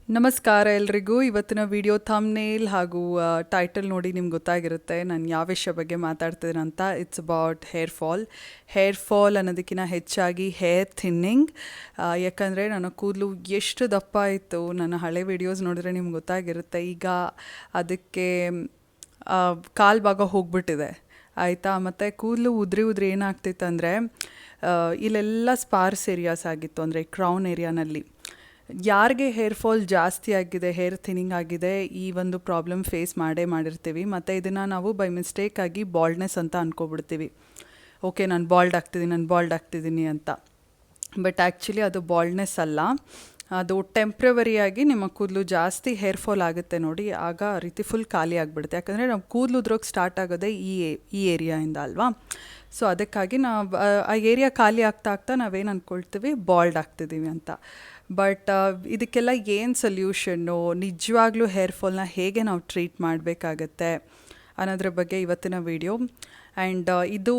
ನಮಸ್ಕಾರ ಎಲ್ರಿಗೂ. ಇವತ್ತಿನ ವಿಡಿಯೋ ಥಂಬ್ನೇಲ್ ಹಾಗೂ ಟೈಟಲ್ ನೋಡಿ ನಿಮ್ಗೆ ಗೊತ್ತಾಗಿರುತ್ತೆ ನಾನು ಯಾವ ವಿಷಯ ಬಗ್ಗೆ ಮಾತಾಡ್ತಿದ್ದೀನಿ ಅಂತ. ಇಟ್ಸ್ ಅಬೌಟ್ ಹೇರ್ ಫಾಲ್ ಅನ್ನೋದಕ್ಕಿಂತ ಹೆಚ್ಚಾಗಿ ಹೇರ್ ಥಿನ್ನಿಂಗ್. ಯಾಕಂದರೆ ನನ್ನ ಕೂದಲು ಎಷ್ಟು ದಪ್ಪ ಇತ್ತು, ನನ್ನ ಹಳೆ ವಿಡಿಯೋಸ್ ನೋಡಿದ್ರೆ ನಿಮ್ಗೆ ಗೊತ್ತಾಗಿರುತ್ತೆ. ಈಗ ಅದಕ್ಕೆ ಕಾಲು ಭಾಗ ಹೋಗ್ಬಿಟ್ಟಿದೆ ಆಯಿತಾ. ಮತ್ತು ಕೂದಲು ಉದ್ರಿ ಏನಾಗ್ತಿತ್ತು ಅಂದರೆ ಇಲ್ಲೆಲ್ಲ ಸ್ಪಾರ್ಸ್ ಏರಿಯಾಸ್ ಆಗಿತ್ತು, ಅಂದರೆ ಕ್ರೌನ್ ಏರಿಯಾನಲ್ಲಿ. ಯಾರಿಗೆ ಹೇರ್ ಫಾಲ್ ಜಾಸ್ತಿ ಆಗಿದೆ, ಹೇರ್ ಥಿನ್ನಿಂಗ್ ಆಗಿದೆ, ಈ ಒಂದು ಪ್ರಾಬ್ಲಮ್ ಫೇಸ್ ಮಾಡಿರ್ತೀವಿ. ಮತ್ತು ಇದನ್ನು ನಾವು ಬೈ ಮಿಸ್ಟೇಕಾಗಿ ಬಾಲ್ಡ್ನೆಸ್ ಅಂತ ಅಂದ್ಕೊಬಿಡ್ತೀವಿ. ಓಕೆ, ನಾನು ಬಾಲ್ಡ್ ಆಗ್ತಿದ್ದೀನಿ ಅಂತ. ಬಟ್ ಆ್ಯಕ್ಚುಲಿ ಅದು ಬಾಲ್ಡ್ನೆಸ್ ಅಲ್ಲ, ಅದು ಟೆಂಪ್ರವರಿಯಾಗಿ ನಿಮ್ಮ ಕೂದಲು ಜಾಸ್ತಿ ಹೇರ್ ಫಾಲ್ ಆಗುತ್ತೆ ನೋಡಿ, ಆಗ ಆ ರೀತಿ ಫುಲ್ ಖಾಲಿ ಆಗಿಬಿಡುತ್ತೆ. ಯಾಕಂದರೆ ನಾವು ಕೂದಲು ಉದ್ರೋಕ್ಕೆ ಸ್ಟಾರ್ಟ್ ಆಗೋದೇ ಈ ಏರಿಯಾಯಿಂದ ಅಲ್ವಾ. ಸೊ ಅದಕ್ಕಾಗಿ ನಾವು ಆ ಏರಿಯಾ ಖಾಲಿ ಆಗ್ತಾ ನಾವೇನು ಅಂದ್ಕೊಳ್ತೀವಿ, ಬಾಲ್ಡ್ ಆಗ್ತಿದ್ದೀವಿ ಅಂತ. ಬಟ್ ಇದಕ್ಕೆಲ್ಲ ಏನು ಸೊಲ್ಯೂಷನ್ನು, ನಿಜವಾಗ್ಲೂ ಹೇರ್ ಫಾಲ್ನ ಹೇಗೆ ನಾವು ಟ್ರೀಟ್ ಮಾಡಬೇಕಾಗತ್ತೆ ಅನ್ನೋದ್ರ ಬಗ್ಗೆ ಇವತ್ತಿನ ವಿಡಿಯೋ. ಆ್ಯಂಡ್ ಇದು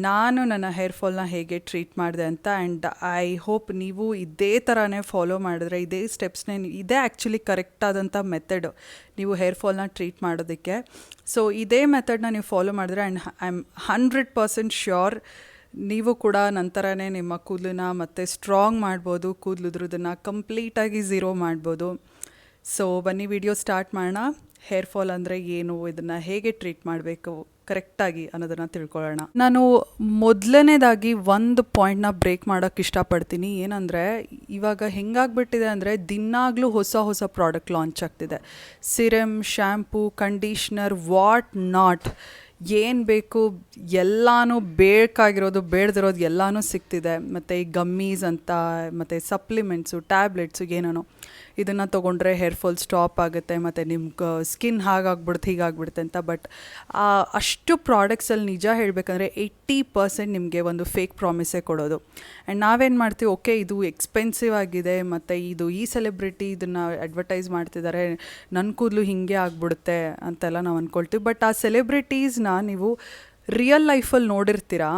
ನಾನು ನನ್ನ ಹೇರ್ ಫಾಲ್ನ ಹೇಗೆ ಟ್ರೀಟ್ ಮಾಡಿದೆ ಅಂತ. ಆ್ಯಂಡ್ ಐ ಹೋಪ್ ನೀವು ಇದೇ ಥರನೇ ಫಾಲೋ ಮಾಡಿದ್ರೆ, ಇದೇ ಸ್ಟೆಪ್ಸ್ನೇ, ಇದೇ ಆ್ಯಕ್ಚುಲಿ ಕರೆಕ್ಟಾದಂಥ ಮೆಥಡು ನೀವು ಹೇರ್ ಫಾಲ್ನ ಟ್ರೀಟ್ ಮಾಡೋದಕ್ಕೆ. ಸೊ ಇದೇ ಮೆಥಡ್ನ ನೀವು ಫಾಲೋ ಮಾಡಿದ್ರೆ ಆ್ಯಂಡ್ ಐ ಆಮ್ 100% ಶ್ಯೂರ್ ನೀವು ಕೂಡ ನಂತರನೇ ನಿಮ್ಮ ಕೂದಲನ್ನ ಮತ್ತೆ ಸ್ಟ್ರಾಂಗ್ ಮಾಡ್ಬೋದು, ಕೂದಲುದ್ರದನ್ನು ಕಂಪ್ಲೀಟಾಗಿ ಝೀರೋ ಮಾಡ್ಬೋದು. ಸೊ ಬನ್ನಿ ವಿಡಿಯೋ ಸ್ಟಾರ್ಟ್ ಮಾಡೋಣ. ಹೇರ್ ಫಾಲ್ ಅಂದರೆ ಏನು, ಇದನ್ನು ಹೇಗೆ ಟ್ರೀಟ್ ಮಾಡಬೇಕು ಕರೆಕ್ಟಾಗಿ ಅನ್ನೋದನ್ನು ತಿಳ್ಕೊಳ್ಳೋಣ. ನಾನು ಮೊದಲನೇದಾಗಿ ಒಂದು ಪಾಯಿಂಟ್ನ ಬ್ರೇಕ್ ಮಾಡೋಕ್ಕೆ ಇಷ್ಟಪಡ್ತೀನಿ. ಏನಂದರೆ ಇವಾಗ ಹೆಂಗಾಗ್ಬಿಟ್ಟಿದೆ ಅಂದರೆ ದಿನಾಗಲೂ ಹೊಸ ಪ್ರಾಡಕ್ಟ್ ಲಾಂಚ್ ಆಗ್ತಿದೆ. Serum, shampoo, conditioner, what not, ಏನು ಬೇಕು ಎಲ್ಲನೂ, ಬೇಕಾಗಿರೋದು ಬೇಡದಿರೋದು ಎಲ್ಲನೂ ಸಿಗ್ತಿದೆ. ಮತ್ತು ಈ ಗಮ್ಮೀಸ್ ಅಂತ, ಮತ್ತು ಸಪ್ಲಿಮೆಂಟ್ಸು, ಟ್ಯಾಬ್ಲೆಟ್ಸು, ಏನೇನೋ. ಇದನ್ನು ತೊಗೊಂಡ್ರೆ ಹೇರ್ ಫಾಲ್ ಸ್ಟಾಪ್ ಆಗುತ್ತೆ, ಮತ್ತು ನಿಮ್ಗೆ ಸ್ಕಿನ್ ಹೀಗಾಗ್ಬಿಡುತ್ತೆ ಅಂತ. ಬಟ್ ಅಷ್ಟು ಪ್ರಾಡಕ್ಟ್ಸಲ್ಲಿ ನಿಜ ಹೇಳಬೇಕಂದ್ರೆ 80% ನಿಮಗೆ ಒಂದು ಫೇಕ್ ಪ್ರಾಮಿಸೇ ಕೊಡೋದು. ಆ್ಯಂಡ್ ನಾವೇನು ಮಾಡ್ತೀವಿ, ಓಕೆ ಇದು ಎಕ್ಸ್ಪೆನ್ಸಿವ್ ಆಗಿದೆ, ಮತ್ತು ಈ ಸೆಲೆಬ್ರಿಟಿ ಇದನ್ನು ಅಡ್ವರ್ಟೈಸ್ ಮಾಡ್ತಿದ್ದಾರೆ, ನನ್ನ ಕೂದಲು ಹೀಗೆ ಆಗ್ಬಿಡುತ್ತೆ ಅಂತೆಲ್ಲ ನಾವು ಅಂದ್ಕೊಳ್ತೀವಿ. ಬಟ್ ಆ ಸೆಲೆಬ್ರಿಟೀಸ್ನ ನೀವು ರಿಯಲ್ ಲೈಫಲ್ಲಿ ನೋಡಿರ್ತೀರಾ,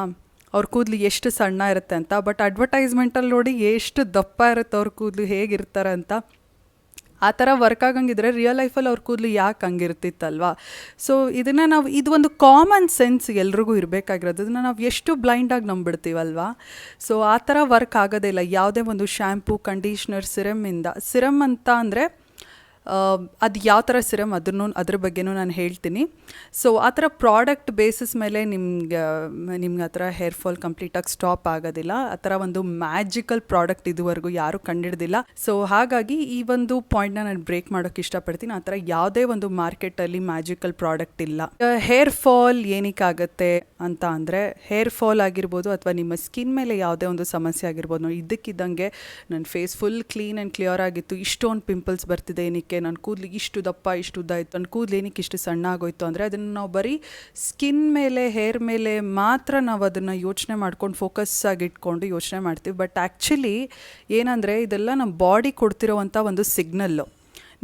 ಅವ್ರ ಕೂದಲು ಎಷ್ಟು ಸಣ್ಣ ಇರುತ್ತೆ ಅಂತ. ಬಟ್ ಅಡ್ವರ್ಟೈಸ್ಮೆಂಟಲ್ಲಿ ನೋಡಿ ಎಷ್ಟು ದಪ್ಪ ಇರುತ್ತೆ ಅವ್ರ ಕೂದಲು, ಹೇಗಿರ್ತಾರೆ ಅಂತ. ಆ ಥರ ವರ್ಕ್ ಆಗಂಗಿದ್ರೆ ರಿಯಲ್ ಲೈಫಲ್ಲಿ ಅವ್ರ ಕೂದಲು ಯಾಕೆ ಹಂಗಿರ್ತಿತ್ತಲ್ವಾ. ಸೊ ಇದು ಒಂದು ಕಾಮನ್ ಸೆನ್ಸ್ ಎಲ್ರಿಗೂ ಇರಬೇಕಾಗಿರೋದು. ಇದನ್ನು ನಾವು ಎಷ್ಟು ಬ್ಲೈಂಡಾಗಿ ನಂಬಿಡ್ತೀವಲ್ವಾ. ಸೊ ಆ ಥರ ವರ್ಕ್ ಆಗೋದೇ ಇಲ್ಲ ಯಾವುದೇ ಒಂದು ಶ್ಯಾಂಪೂ, ಕಂಡೀಷ್ನರ್, ಸಿರಮ್ ಅಂತ ಅಂದರೆ ಅದು ಯಾವ ಥರ ಸಿರಮ್ ಅದ್ರ ಬಗ್ಗೆನೂ ನಾನು ಹೇಳ್ತೀನಿ. ಸೊ ಆ ಥರ ಪ್ರಾಡಕ್ಟ್ ಬೇಸಿಸ್ ಮೇಲೆ ನಿಮ್ಗೆ ಆ ಥರ ಹೇರ್ ಫಾಲ್ ಕಂಪ್ಲೀಟಾಗಿ ಸ್ಟಾಪ್ ಆಗೋದಿಲ್ಲ. ಆ ಥರ ಒಂದು ಮ್ಯಾಜಿಕಲ್ ಪ್ರಾಡಕ್ಟ್ ಇದುವರೆಗೂ ಯಾರೂ ಕಂಡಿಡ್ದಿಲ್ಲ. ಸೊ ಹಾಗಾಗಿ ಈ ಒಂದು ಪಾಯಿಂಟ್ನ ನಾನು ಬ್ರೇಕ್ ಮಾಡೋಕ್ಕೆ ಇಷ್ಟಪಡ್ತೀನಿ. ಆ ಥರ ಯಾವುದೇ ಒಂದು ಮಾರ್ಕೆಟಲ್ಲಿ ಮ್ಯಾಜಿಕಲ್ ಪ್ರಾಡಕ್ಟ್ ಇಲ್ಲ. ಹೇರ್ ಫಾಲ್ ಏನಕ್ಕಾಗತ್ತೆ ಅಂತ ಅಂದರೆ, ಹೇರ್ ಫಾಲ್ ಆಗಿರ್ಬೋದು ಅಥವಾ ನಿಮ್ಮ ಸ್ಕಿನ್ ಮೇಲೆ ಯಾವುದೇ ಒಂದು ಸಮಸ್ಯೆ ಆಗಿರ್ಬೋದು. ನೋಡಿ, ಇದ್ದಕ್ಕಿದ್ದಂಗೆ ನನ್ನ face full clean and clear ಆಗಿತ್ತು, ಇಷ್ಟೊಂದು ಪಿಂಪಲ್ಸ್ ಬರ್ತಿದೆ, ಏನಕ್ಕೆ ನನ್ನ ಕೂದಲು ಇಷ್ಟು ದಪ್ಪ ಇಷ್ಟು ಉದ್ದ ಆಯಿತು, ನನ್ನ ಕೂದಲು ಏನಕ್ಕೆ ಇಷ್ಟು ಸಣ್ಣ ಆಗೋಯ್ತು ಅಂದರೆ, ಅದನ್ನು ನಾವು ಬರೀ ಸ್ಕಿನ್ ಮೇಲೆ, ಹೇರ್ ಮೇಲೆ ಮಾತ್ರ ನಾವು ಅದನ್ನು ಯೋಚನೆ ಮಾಡ್ಕೊಂಡು ಫೋಕಸ್ ಆಗಿ ಇಟ್ಕೊಂಡು ಯೋಚನೆ ಮಾಡ್ತೀವಿ. ಬಟ್ ಆ್ಯಕ್ಚುಲಿ ಏನಂದರೆ ಇದೆಲ್ಲ ನಮ್ಮ ಬಾಡಿ ಕೊಡ್ತಿರೋವಂಥ ಒಂದು ಸಿಗ್ನಲ್ಲು.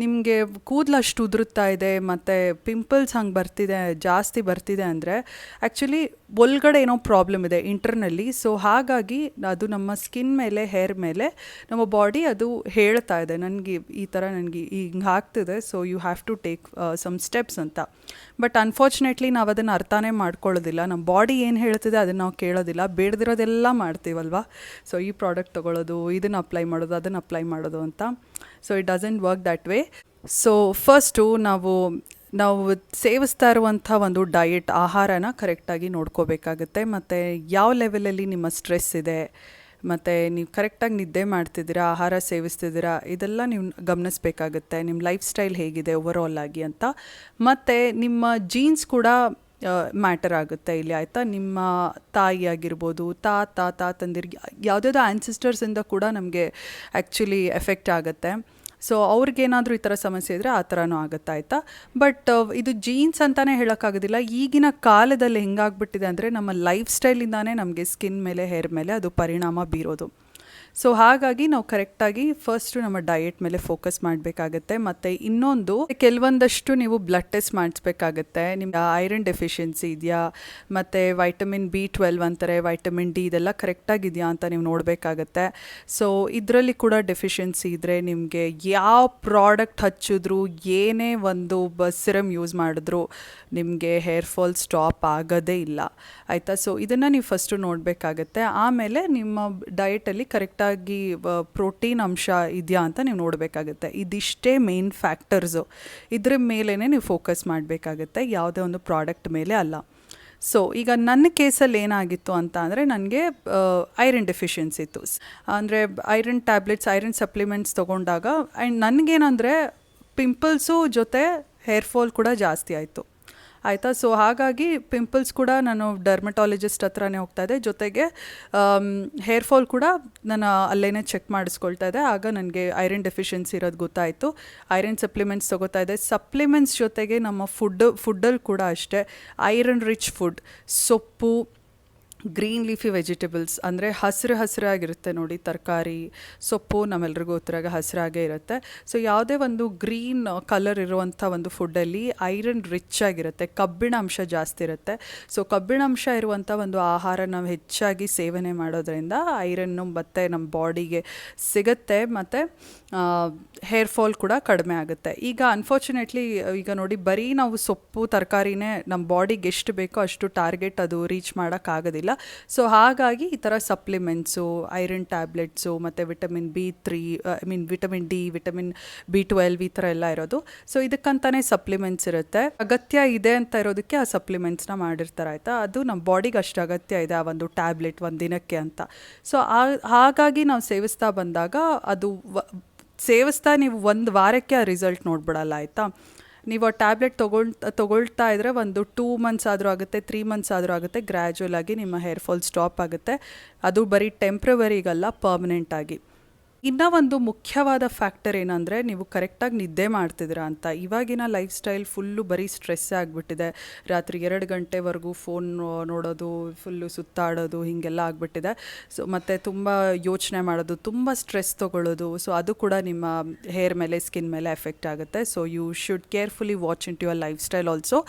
ನಿಮಗೆ ಕೂದಲು ಅಷ್ಟು ಉದುರುತ್ತಾ ಇದೆ ಮತ್ತು ಪಿಂಪಲ್ಸ್ ಹಂಗೆ ಜಾಸ್ತಿ ಬರ್ತಿದೆ ಅಂದರೆ ಆ್ಯಕ್ಚುಲಿ ಒಳಗಡೆ ಏನೋ ಪ್ರಾಬ್ಲಮ್ ಇದೆ ಇಂಟರ್ನಲ್ಲಿ. ಸೊ ಹಾಗಾಗಿ ಅದು ನಮ್ಮ ಸ್ಕಿನ್ ಮೇಲೆ, ಹೇರ್ ಮೇಲೆ ನಮ್ಮ ಬಾಡಿ ಅದು ಹೇಳ್ತಾ ಇದೆ, ಈ ಥರ ನನಗೆ ಹಿಂಗೆ ಆಗ್ತಿದೆ, so you have to take some steps ಅಂತ. ಬಟ್ ಅನ್ಫಾರ್ಚುನೇಟ್ಲಿ ನಾವು ಅದನ್ನು ಅರ್ಥನೇ ಮಾಡ್ಕೊಳ್ಳೋದಿಲ್ಲ. ನಮ್ಮ ಬಾಡಿ ಏನು ಹೇಳ್ತಿದೆ ಅದನ್ನು ನಾವು ಕೇಳೋದಿಲ್ಲ, ಬೇಡದಿರೋದೆಲ್ಲ ಮಾಡ್ತೀವಲ್ವ. ಸೊ ಈ ಪ್ರಾಡಕ್ಟ್ ತೊಗೊಳ್ಳೋದು, ಇದನ್ನು ಅಪ್ಲೈ ಮಾಡೋದು, ಅದನ್ನು ಅಪ್ಲೈ ಮಾಡೋದು ಅಂತ. So it doesn't work that way. So first ನಾವು ಸೇವಿಸ್ತಾ ಇರುವಂಥ ಒಂದು ಡಯಟ್, ಆಹಾರನ ಕರೆಕ್ಟಾಗಿ ನೋಡ್ಕೋಬೇಕಾಗುತ್ತೆ. ಮತ್ತು ಯಾವ ಲೆವೆಲಲ್ಲಿ ನಿಮ್ಮ ಸ್ಟ್ರೆಸ್ ಇದೆ, ಮತ್ತು ನೀವು ಕರೆಕ್ಟಾಗಿ ನಿದ್ದೆ ಮಾಡ್ತಿದ್ದೀರಾ, ಆಹಾರ ಸೇವಿಸ್ತಿದ್ದೀರಾ, ಇದೆಲ್ಲ ನೀವು ಗಮನಿಸಬೇಕಾಗುತ್ತೆ. ನಿಮ್ಮ ಲೈಫ್ ಸ್ಟೈಲ್ ಹೇಗಿದೆ ಓವರಾಲ್ ಆಗಿ ಅಂತ. ಮತ್ತು ನಿಮ್ಮ ಜೀನ್ಸ್ ಕೂಡ ಮ್ಯಾಟರ್ ಆಗುತ್ತೆ ಇಲ್ಲಿ, ಆಯಿತಾ. ನಿಮ್ಮ ತಾಯಿ ಆಗಿರ್ಬೋದು, ತಾತಂದಿರಿಗೆ ಯಾವುದ್ಯಾವುದೋ ಆ್ಯನ್ಸಿಸ್ಟರ್ಸಿಂದ ಕೂಡ ನಮಗೆ ಆ್ಯಕ್ಚುಲಿ ಎಫೆಕ್ಟ್ ಆಗುತ್ತೆ. ಸೊ ಅವ್ರಿಗೇನಾದರೂ ಈ ಥರ ಸಮಸ್ಯೆ ಇದ್ದರೆ ಆ ಥರನೂ ಆಗುತ್ತೆ, ಆಯಿತಾ. ಬಟ್ ಇದು ಜೀನ್ಸ್ ಅಂತಲೇ ಹೇಳೋಕ್ಕಾಗೋದಿಲ್ಲ. ಈಗಿನ ಕಾಲದಲ್ಲಿ ಹೆಂಗಾಗ್ಬಿಟ್ಟಿದೆ ಅಂದರೆ ನಮ್ಮ ಲೈಫ್ ಸ್ಟೈಲಿಂದಾನೇ ನಮಗೆ ಸ್ಕಿನ್ ಮೇಲೆ, ಹೇರ್ ಮೇಲೆ ಅದು ಪರಿಣಾಮ ಬೀರೋದು. ಸೊ ಹಾಗಾಗಿ ನಾವು ಕರೆಕ್ಟಾಗಿ ಫಸ್ಟು ನಮ್ಮ ಡಯಟ್ ಮೇಲೆ ಫೋಕಸ್ ಮಾಡಬೇಕಾಗತ್ತೆ. ಮತ್ತು ಇನ್ನೊಂದು ಕೆಲವೊಂದಷ್ಟು ನೀವು ಬ್ಲಡ್ ಟೆಸ್ಟ್ ಮಾಡಿಸ್ಬೇಕಾಗತ್ತೆ. ನಿಮ್ಗೆ ಐರನ್ ಡೆಫಿಷಿಯನ್ಸಿ ಇದೆಯಾ, ಮತ್ತು ವೈಟಮಿನ್ B12 ಅಂತಾರೆ, ವೈಟಮಿನ್ ಡಿ ಇದೆಲ್ಲ ಕರೆಕ್ಟಾಗಿದೆಯಾ ಅಂತ ನೀವು ನೋಡಬೇಕಾಗತ್ತೆ. ಸೊ ಇದರಲ್ಲಿ ಕೂಡ ಡೆಫಿಷಿಯನ್ಸಿ ಇದ್ದರೆ ನಿಮಗೆ ಯಾವ ಪ್ರಾಡಕ್ಟ್ ಹಚ್ಚಿದ್ರು, ಏನೇ ಒಂದು ಸಿರಮ್ ಯೂಸ್ ಮಾಡಿದ್ರು ನಿಮಗೆ ಹೇರ್ ಫಾಲ್ ಸ್ಟಾಪ್ ಆಗೋದೇ ಇಲ್ಲ, ಆಯಿತಾ. ಸೊ ಇದನ್ನು ನೀವು ಫಸ್ಟು ನೋಡಬೇಕಾಗತ್ತೆ. ಆಮೇಲೆ ನಿಮ್ಮ ಡಯಟಲ್ಲಿ ಕರೆಕ್ಟಾಗಿ ಪ್ರೋಟೀನ್ ಅಂಶ ಇದೆಯಾ ಅಂತ ನೀವು ನೋಡಬೇಕಾಗುತ್ತೆ. ಇದಿಷ್ಟೇ ಮೇನ್ ಫ್ಯಾಕ್ಟರ್ಸು. ಇದ್ರ ಮೇಲೇ ನೀವು ಫೋಕಸ್ ಮಾಡಬೇಕಾಗತ್ತೆ, ಯಾವುದೇ ಒಂದು ಪ್ರಾಡಕ್ಟ್ ಮೇಲೆ ಅಲ್ಲ. ಸೊ ಈಗ ನನ್ನ ಕೇಸಲ್ಲಿ ಏನಾಗಿತ್ತು ಅಂತ ಅಂದರೆ ನನಗೆ ಐರನ್ ಡೆಫಿಷಿಯನ್ಸಿ ಇತ್ತು. ಅಂದರೆ ಐರನ್ ಟ್ಯಾಬ್ಲೆಟ್ಸ್, ಐರನ್ ಸಪ್ಲಿಮೆಂಟ್ಸ್ ತೊಗೊಂಡಾಗ ಆ್ಯಂಡ್ ನನಗೇನಂದರೆ ಪಿಂಪಲ್ಸು ಜೊತೆ ಹೇರ್ ಫಾಲ್ ಕೂಡ ಜಾಸ್ತಿ ಆಯಿತು, ಆಯಿತಾ. ಸೊ ಹಾಗಾಗಿ ಪಿಂಪಲ್ಸ್ ಕೂಡ ನಾನು ಡರ್ಮಟಾಲಜಿಸ್ಟ್ ಹತ್ರನೇ ಹೋಗ್ತಾಯಿದ್ದೆ, ಜೊತೆಗೆ ಹೇರ್ ಫಾಲ್ ಕೂಡ ನಾನು ಅಲ್ಲೇ ಚೆಕ್ ಮಾಡಿಸ್ಕೊಳ್ತಾ ಇದ್ದೆ. ಆಗ ನನಗೆ ಐರನ್ ಡೆಫಿಷಿಯನ್ಸಿ ಇರೋದು ಗೊತ್ತಾಯಿತು. ಐರನ್ ಸಪ್ಲಿಮೆಂಟ್ಸ್ ತೊಗೋತಾ ಇದ್ದೆ. ಸಪ್ಲಿಮೆಂಟ್ಸ್ ಜೊತೆಗೆ ನಮ್ಮ ಫುಡ್ಡಲ್ಲಿ ಕೂಡ ಅಷ್ಟೇ ಐರನ್ ರಿಚ್ ಫುಡ್, ಸೊಪ್ಪು, ಗ್ರೀನ್ ಲೀಫಿ ವೆಜಿಟೇಬಲ್ಸ್ ಅಂದರೆ ಹಸಿರಾಗಿರುತ್ತೆ ನೋಡಿ, ತರಕಾರಿ ಸೊಪ್ಪು ನಮ್ಮೆಲ್ರಿಗೂ ಉತ್ತರಾಗ ಹಸಿರಾಗೇ ಇರುತ್ತೆ. ಸೊ ಯಾವುದೇ ಒಂದು ಗ್ರೀನ್ ಕಲರ್ ಇರುವಂಥ ಒಂದು ಫುಡ್ಡಲ್ಲಿ ಐರನ್ ರಿಚ್ ಆಗಿರುತ್ತೆ, ಕಬ್ಬಿಣ ಅಂಶ ಜಾಸ್ತಿ ಇರುತ್ತೆ. ಸೊ ಕಬ್ಬಿಣ ಅಂಶ ಇರುವಂಥ ಒಂದು ಆಹಾರ ನಾವು ಹೆಚ್ಚಾಗಿ ಸೇವನೆ ಮಾಡೋದ್ರಿಂದ ಐರನ್ನು ಮತ್ತು ನಮ್ಮ ಬಾಡಿಗೆ ಸಿಗುತ್ತೆ, ಮತ್ತು ಹೇರ್ ಫಾಲ್ ಕೂಡ ಕಡಿಮೆ ಆಗುತ್ತೆ. ಈಗ ಅನ್ಫಾರ್ಚುನೇಟ್ಲಿ ಈಗ ನೋಡಿ, ಬರೀ ನಾವು ಸೊಪ್ಪು ತರಕಾರಿನೇ ನಮ್ಮ ಬಾಡಿಗೆ ಎಷ್ಟು ಬೇಕೋ ಅಷ್ಟು ಟಾರ್ಗೆಟ್ ಅದು ರೀಚ್ ಮಾಡೋಕ್ಕಾಗೋದಿಲ್ಲ. ಸೊ ಹಾಗಾಗಿ ಈ ಥರ ಸಪ್ಲಿಮೆಂಟ್ಸು, ಐರನ್ ಟ್ಯಾಬ್ಲೆಟ್ಸು, ಮತ್ತು vitamin B3, vitamin D, vitamin B12 ಈ ಥರ ಎಲ್ಲ ಇರೋದು. ಸೊ ಇದಕ್ಕಂತಾನೆ ಸಪ್ಲಿಮೆಂಟ್ಸ್ ಇರುತ್ತೆ. ಅಗತ್ಯ ಇದೆ ಅಂತ ಇರೋದಕ್ಕೆ ಆ ಸಪ್ಲಿಮೆಂಟ್ಸ್ನ ಮಾಡಿರ್ತಾರೆ, ಆಯಿತಾ. ಅದು ನಮ್ಮ ಬಾಡಿಗೆ ಅಷ್ಟು ಅಗತ್ಯ ಇದೆ ಆ ಒಂದು ಟ್ಯಾಬ್ಲೆಟ್ ಒಂದು ದಿನಕ್ಕೆ ಅಂತ. ಸೊ ಹಾಗಾಗಿ ನಾವು ಸೇವಿಸ್ತಾ ಬಂದಾಗ ಅದು ಸೇವಿಸ್ತಾ ನೀವು ಒಂದು ವಾರಕ್ಕೆ ಆ ರಿಸಲ್ಟ್ ನೋಡ್ಬಿಡಲ್ಲ, ಆಯಿತಾ. ನೀವು ಆ ಟ್ಯಾಬ್ಲೆಟ್ ತೊಗೊಳ್ತಾ ಇದ್ದರೆ ಒಂದು 2 ಮಂತ್ಸ್ ಆದರೂ ಆಗುತ್ತೆ, 3 ಮಂತ್ಸ್ ಆದರೂ ಆಗುತ್ತೆ, ಗ್ರ್ಯಾಜುವಲ್ ಆಗಿ ನಿಮ್ಮ ಹೇರ್ ಫಾಲ್ ಸ್ಟಾಪ್ ಆಗುತ್ತೆ. ಅದು ಬರೀ ಟೆಂಪ್ರವರಿಗಲ್ಲ, ಪರ್ಮನೆಂಟಾಗಿ. ಇನ್ನೂ ಒಂದು ಮುಖ್ಯವಾದ ಫ್ಯಾಕ್ಟರ್ ಏನಂದರೆ ನೀವು ಕರೆಕ್ಟಾಗಿ ನಿದ್ದೆ ಮಾಡ್ತಿದ್ದೀರಾ ಅಂತ. ಇವಾಗಿನ ಲೈಫ್ ಸ್ಟೈಲ್ ಫುಲ್ಲು ಬರೀ ಸ್ಟ್ರೆಸ್ ಆಗಿಬಿಟ್ಟಿದೆ. ರಾತ್ರಿ 2 ಗಂಟೆವರೆಗೂ ಫೋನ್ ನೋಡೋದು, ಫುಲ್ಲು ಸುತ್ತಾಡೋದು, ಹೀಗೆಲ್ಲ ಆಗಿಬಿಟ್ಟಿದೆ. ಸೊ ಮತ್ತು ತುಂಬ ಯೋಚನೆ ಮಾಡೋದು, ತುಂಬ ಸ್ಟ್ರೆಸ್ ತೊಗೊಳ್ಳೋದು. ಸೊ ಅದು ಕೂಡ ನಿಮ್ಮ ಹೇರ್ ಮೇಲೆ, ಸ್ಕಿನ್ ಮೇಲೆ ಎಫೆಕ್ಟ್ ಆಗುತ್ತೆ. So you should carefully watch into your lifestyle also.